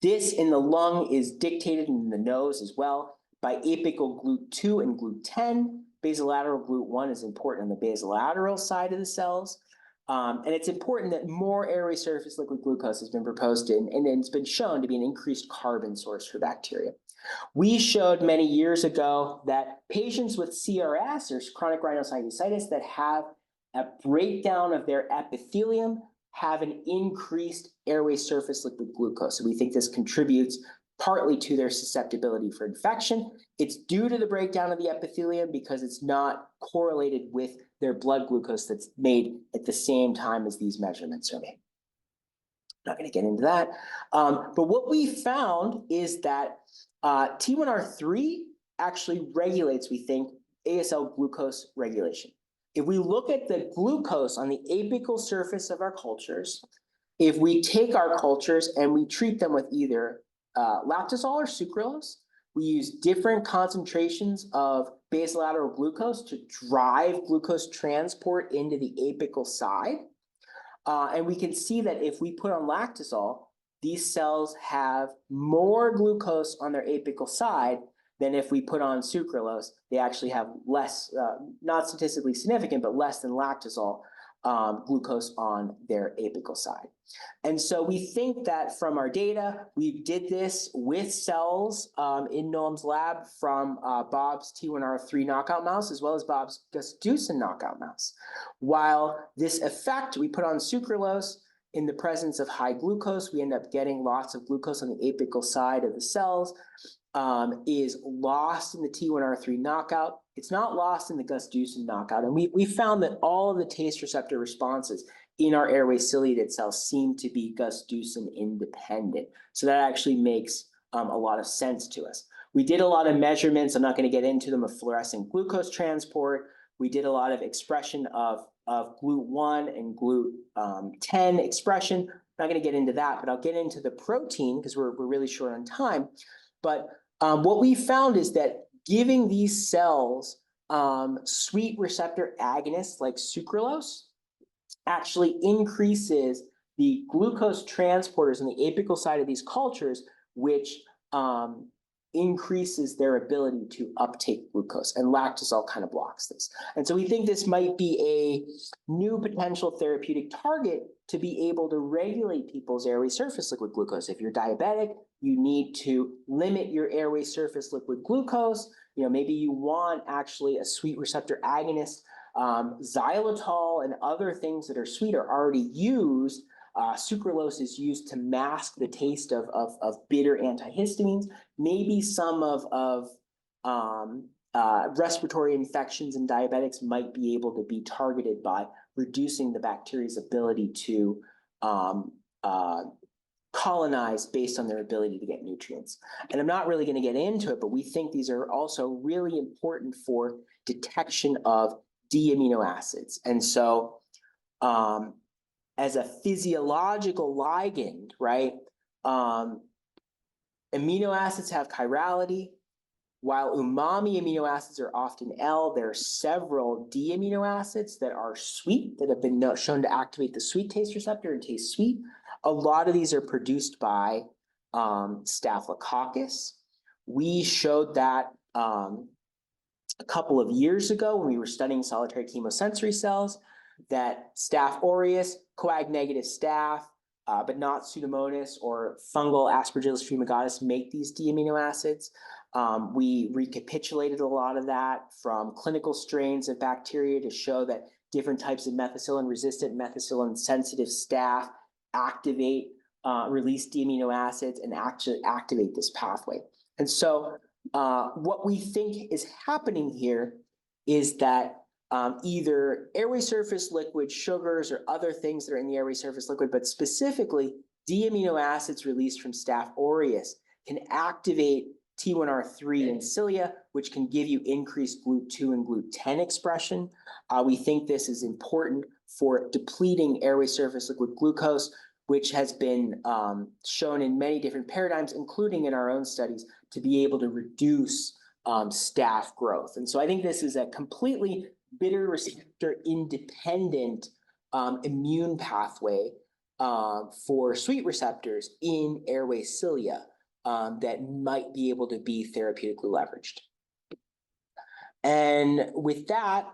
This in the lung is dictated in the nose as well by apical GLUT2 and GLUT10. Basolateral GLUT1 is important on the basolateral side of the cells. And it's important that more airway surface liquid glucose has been proposed in, and it's been shown to be an increased carbon source for bacteria. We showed many years ago that patients with CRS or chronic rhinosinusitis that have a breakdown of their epithelium have an increased airway surface liquid glucose. So we think this contributes partly to their susceptibility for infection. It's due to the breakdown of the epithelium because it's not correlated with their blood glucose that's made at the same time as these measurements are made. Not going to get into that. But what we found is that T1R3 actually regulates, we think, ASL glucose regulation. If we look at the glucose on the apical surface of our cultures, if we take our cultures and we treat them with either lactosol or sucralose, we use different concentrations of basolateral glucose to drive glucose transport into the apical side. And we can see that if we put on lactosol, these cells have more glucose on their apical side than if we put on sucralose. They actually have less, not statistically significant, but less than lactosol glucose on their apical side. And so we think that from our data, we did this with cells in Noam's lab from Bob's T1R3 knockout mouse, as well as Bob's Gustafson knockout mouse. While this effect we put on sucralose in the presence of high glucose, we end up getting lots of glucose on the apical side of the cells, is lost in the T1R3 knockout. It's not lost in the Gustafson knockout. And we found that all of the taste receptor responses in our airway ciliated cells seem to be Gustafson independent. So that actually makes a lot of sense to us. We did a lot of measurements, I'm not going to get into them, of fluorescent glucose transport. We did a lot of expression of GLUT1 and GLUT10 expression. I'm not going to get into that, but I'll get into the protein because we're really short on time. But what we found is that giving these cells sweet receptor agonists like sucralose actually increases the glucose transporters on the apical side of these cultures, which increases their ability to uptake glucose, and lactosol kind of blocks this. And so we think this might be a new potential therapeutic target to be able to regulate people's airway surface liquid glucose. If you're diabetic, you need to limit your airway surface liquid glucose. Maybe you want actually a sweet receptor agonist. Xylitol and other things that are sweet are already used. Sucralose is used to mask the taste of bitter antihistamines. Maybe some of respiratory infections in diabetics might be able to be targeted by reducing the bacteria's ability to colonize based on their ability to get nutrients. And I'm not really going to get into it, but we think these are also really important for detection of D amino acids. And so as a physiological ligand, right, amino acids have chirality. While umami amino acids are often L, there are several D amino acids that are sweet that have been shown to activate the sweet taste receptor and taste sweet. A lot of these are produced by Staphylococcus. We showed that a couple of years ago when we were studying solitary chemosensory cells, that Staph aureus, coag-negative staph, but not Pseudomonas or fungal Aspergillus fumigatus make these D amino acids. We recapitulated a lot of that from clinical strains of bacteria to show that different types of methicillin-resistant, methicillin-sensitive staph activate, release D amino acids and actually activate this pathway. And so what we think is happening here is that either airway surface liquid sugars or other things that are in the airway surface liquid, but specifically D amino acids released from Staph aureus can activate T1R3 in cilia, which can give you increased GLUT2 and GLUT10 expression. We think this is important for depleting airway surface liquid glucose, which has been shown in many different paradigms, including in our own studies, to be able to reduce staph growth. And so I think this is a completely bitter receptor independent immune pathway for sweet receptors in airway cilia that might be able to be therapeutically leveraged. And with that,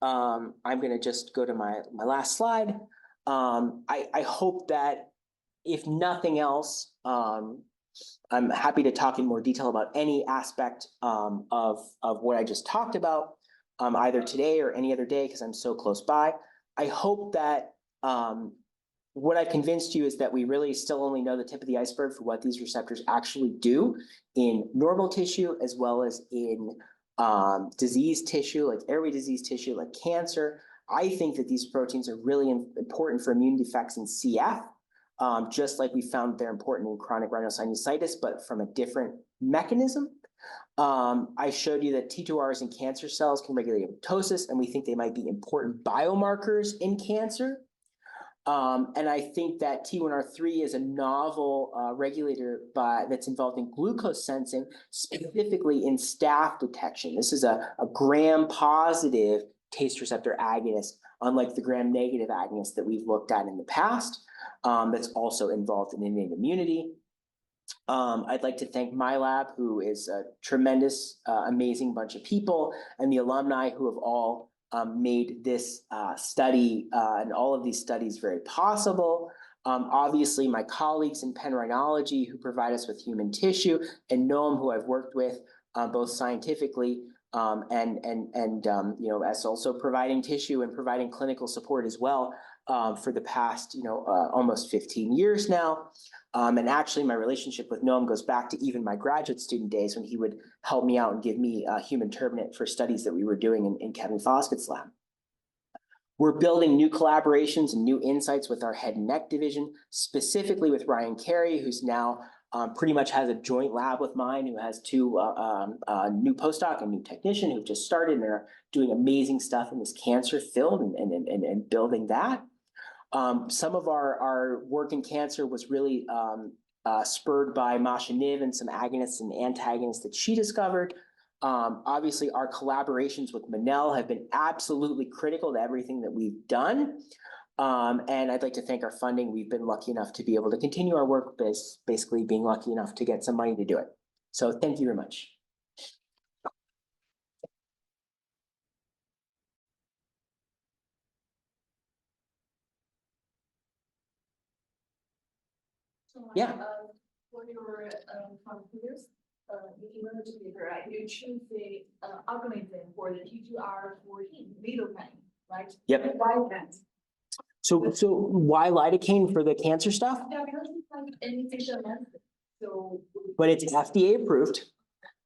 I'm going to just go to my last slide. I hope that if nothing else, I'm happy to talk in more detail about any aspect of what I just talked about, either today or any other day, because I'm so close by. I hope that what I've convinced you is that we really still only know the tip of the iceberg for what these receptors actually do in normal tissue, as well as in disease tissue, like airway disease tissue, like cancer. I think that these proteins are really important for immune defects in CF, just like we found they're important in chronic rhinosinusitis, but from a different mechanism. I showed you that T2Rs in cancer cells can regulate apoptosis, and we think they might be important biomarkers in cancer. And I think that T1R3 is a novel regulator that's involved in glucose sensing, specifically in staph detection. This is a gram-positive taste receptor agonist, unlike the gram-negative agonist that we've looked at in the past, that's also involved in innate immunity. I'd like to thank my lab, who is a tremendous, amazing bunch of people, and the alumni who have all made this study and all of these studies very possible. Obviously, my colleagues in rhinology who provide us with human tissue, and Noam, who I've worked with both scientifically and as also providing tissue and providing clinical support as well for the past almost 15 years now. And actually, my relationship with Noam goes back to even my graduate student days when he would help me out and give me human turbinate for studies that we were doing in Kevin Foskett's lab. We're building new collaborations and new insights with our head and neck division, specifically with Ryan Carey, who's now pretty much has a joint lab with mine, who has two new postdoc and new technician who've just started and are doing amazing stuff in this cancer field and building that. Some of our work in cancer was really spurred by Masha Niv and some agonists and antagonists that she discovered. Obviously, our collaborations with Monell have been absolutely critical to everything that we've done. And I'd like to thank our funding. We've been lucky enough to be able to continue our work, basically being lucky enough to get some money to do it. So thank you very much. So, Yeah. For your computers, immunology paper, right? You choose the algorithm for the T2R14 middleman, right? Yep. Why that? So why lidocaine for the cancer stuff? Yeah, because it's like anesthesia method. So. But it's FDA approved,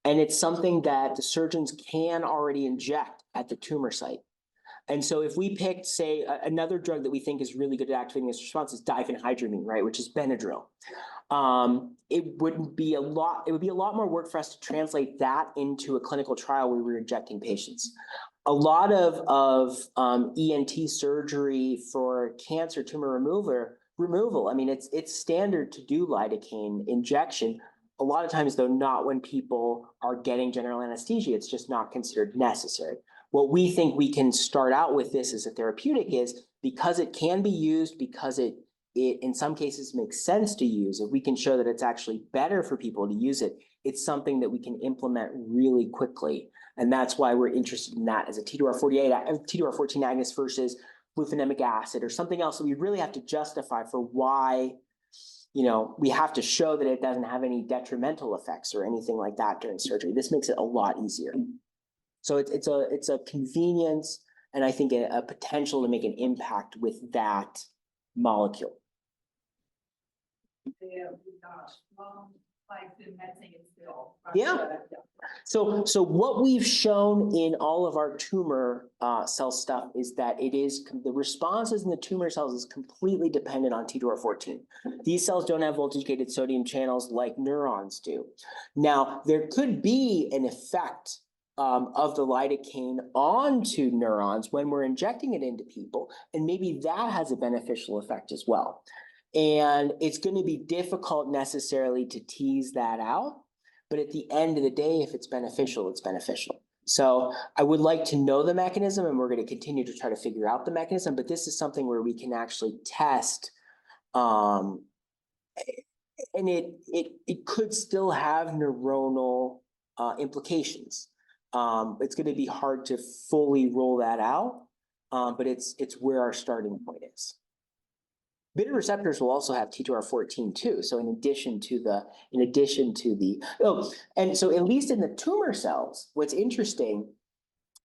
and it's something that the surgeons can already inject at the tumor site. And so if we picked, say, another drug that we think is really good at activating this response is diphenhydramine, right, which is Benadryl. It would be a lot more work for us to translate that into a clinical trial where we're injecting patients. A lot of ENT surgery for cancer tumor removal, I mean, it's standard to do lidocaine injection. A lot of times, though, not when people are getting general anesthesia. It's just not considered necessary. What we think we can start out with this as a therapeutic is because it can be used, because it in some cases makes sense to use. If we can show that it's actually better for people to use it, it's something that we can implement really quickly. And that's why we're interested in that as a T2R14 agonist versus glufonamic acid or something else that we really have to justify for why, we have to show that it doesn't have any detrimental effects or anything like that during surgery. This makes it a lot easier. So it's a convenience and I think a potential to make an impact with that molecule. Yeah. So what we've shown in all of our tumor cell stuff is that the responses in the tumor cells is completely dependent on T2R14. These cells don't have voltage-gated sodium channels like neurons do. Now, there could be an effect of the lidocaine onto neurons when we're injecting it into people, and maybe that has a beneficial effect as well. And it's going to be difficult necessarily to tease that out, but at the end of the day, if it's beneficial, it's beneficial. So I would like to know the mechanism, and we're going to continue to try to figure out the mechanism, but this is something where we can actually test, and it could still have neuronal implications. It's going to be hard to fully roll that out, but it's where our starting point is. Beta receptors will also have T2R14 too. So in addition to the, and so at least in the tumor cells, what's interesting,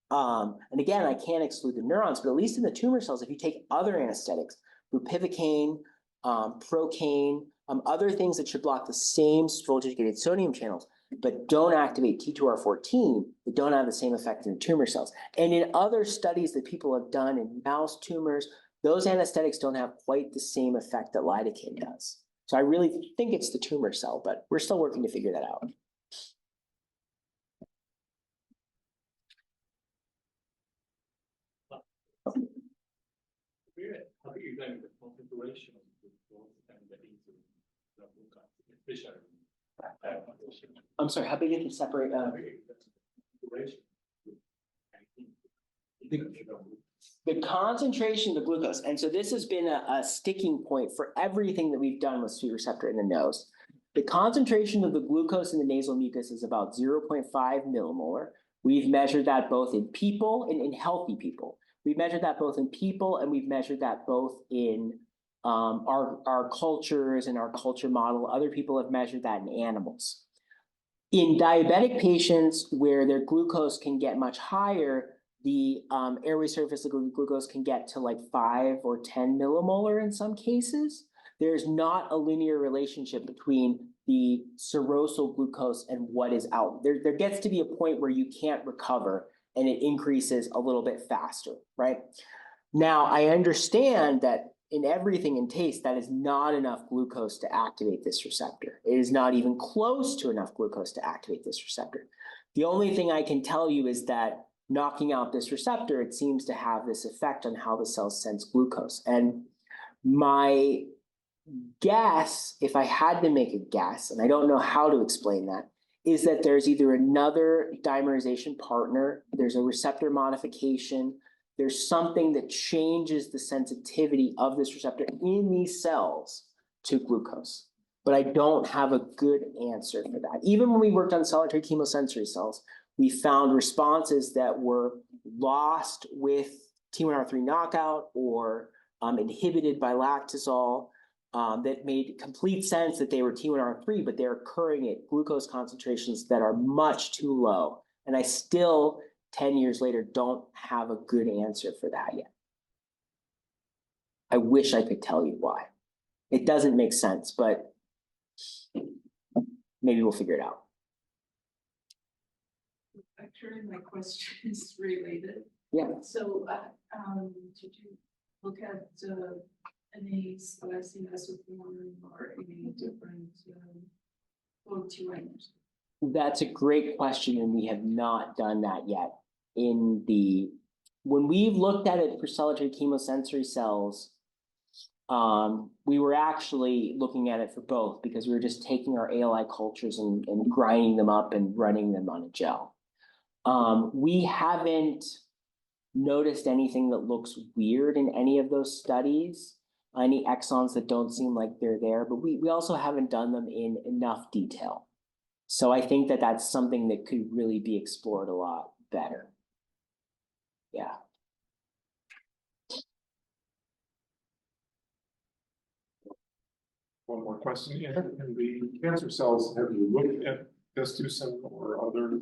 and again, I can't exclude the neurons, but at least in the tumor cells, if you take other anesthetics, bupivacaine, procaine, other things that should block the same voltage-gated sodium channels, but don't activate T2R14, they don't have the same effect in the tumor cells. And in other studies that people have done in mouse tumors, those anesthetics don't have quite the same effect that lidocaine does. So I really think it's the tumor cell, but we're still working to figure that out. How do you like the configuration of the glucose and the insulin, the glucose, especially? I'm sorry, how big is the separate? The concentration of the glucose, and so this has been a sticking point for everything that we've done with sweet receptor in the nose. The concentration of the glucose in the nasal mucus is about 0.5 millimolar. We've measured that both in people and in healthy people. We've measured that both in people, and we've measured that both in our cultures and our culture model. Other people have measured that in animals. In diabetic patients where their glucose can get much higher, the airway surface liquid glucose can get to like 5 or 10 millimolar in some cases. There's not a linear relationship between the serosal glucose and what is out. There gets to be a point where you can't recover and it increases a little bit faster, right? Now, I understand that in everything in taste, that is not enough glucose to activate this receptor. It is not even close to enough glucose to activate this receptor. The only thing I can tell you is that knocking out this receptor, it seems to have this effect on how the cells sense glucose. And my guess, if I had to make a guess, and I don't know how to explain that, is that there's either another dimerization partner, there's a receptor modification, there's something that changes the sensitivity of this receptor in these cells to glucose. But I don't have a good answer for that. Even when we worked on solitary chemosensory cells, we found responses that were lost with T1R3 knockout or inhibited by lactazole that made complete sense that they were T1R3, but they're occurring at glucose concentrations that are much too low. And I still, 10 years later, don't have a good answer for that yet. I wish I could tell you why. It doesn't make sense, but maybe we'll figure it out. Actually, my question is related. Yeah. So, did you look at any splicing isoform or any different proteins? That's a great question, and we have not done that yet. When we've looked at it for solitary chemosensory cells, we were actually looking at it for both because we were just taking our ALI cultures and grinding them up and running them on a gel. We haven't noticed anything that looks weird in any of those studies, any exons that don't seem like they're there, but we also haven't done them in enough detail. So I think that that's something that could really be explored a lot better. Yeah. One more question. In the cancer cells, have you looked at gasteucin or other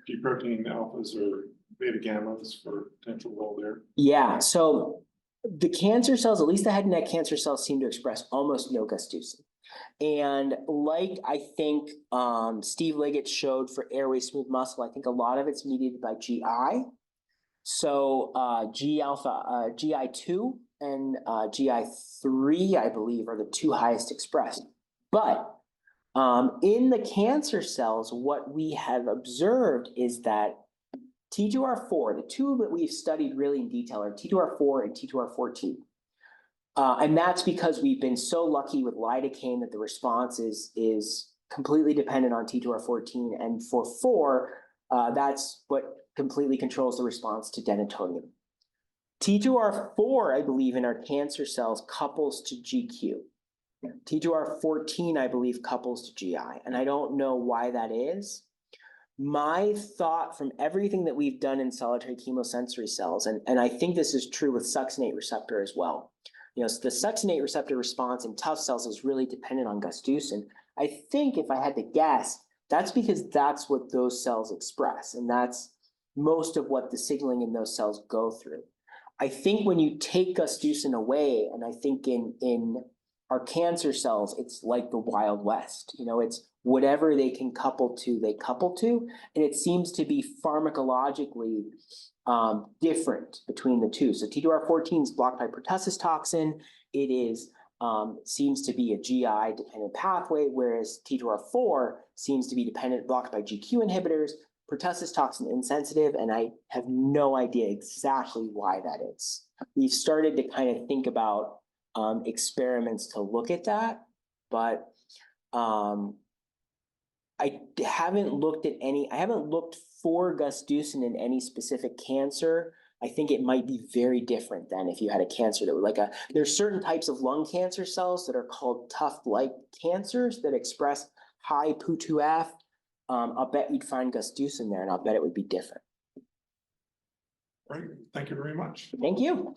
G protein alphas or beta gammas for potential role there? Yeah, so the cancer cells, at least the head and neck cancer cells, seem to express almost no gasteucin. And like I think Steve Liggett showed for airway smooth muscle, I think a lot of it's mediated by GI. So GI2 and GI3, I believe, are the two highest expressed. But in the cancer cells, what we have observed is that T2R4, the two that we've studied really in detail are T2R4 and T2R14. And that's because we've been so lucky with lidocaine that the response is completely dependent on T2R14. And for 4, that's what completely controls the response to denatonium. T2R4, I believe, in our cancer cells couples to GQ. T2R14, I believe, couples to GI. And I don't know why that is. My thought from everything that we've done in solitary chemosensory cells, and I think this is true with succinate receptor as well. The succinate receptor response in tough cells is really dependent on gasteucin. I think if I had to guess, that's because that's what those cells express, and that's most of what the signaling in those cells go through. I think when you take gasteucin away, and I think in our cancer cells, it's like the Wild West. It's whatever they can couple to, they couple to, and it seems to be pharmacologically different between the two. So T2R14 is blocked by pertussis toxin. It is seems to be a GI dependent pathway, whereas T2R4 seems to be blocked by GQ inhibitors, pertussis toxin insensitive, and I have no idea exactly why that is. We've started to kind of think about experiments to look at that, but I haven't looked for gasteucin in any specific cancer. I think it might be very different than if you had a cancer that would there's certain types of lung cancer cells that are called tuft-like cancers that express high PU2F. I'll bet you'd find gasteucin there, and I'll bet it would be different. Great, thank you very much. Thank you.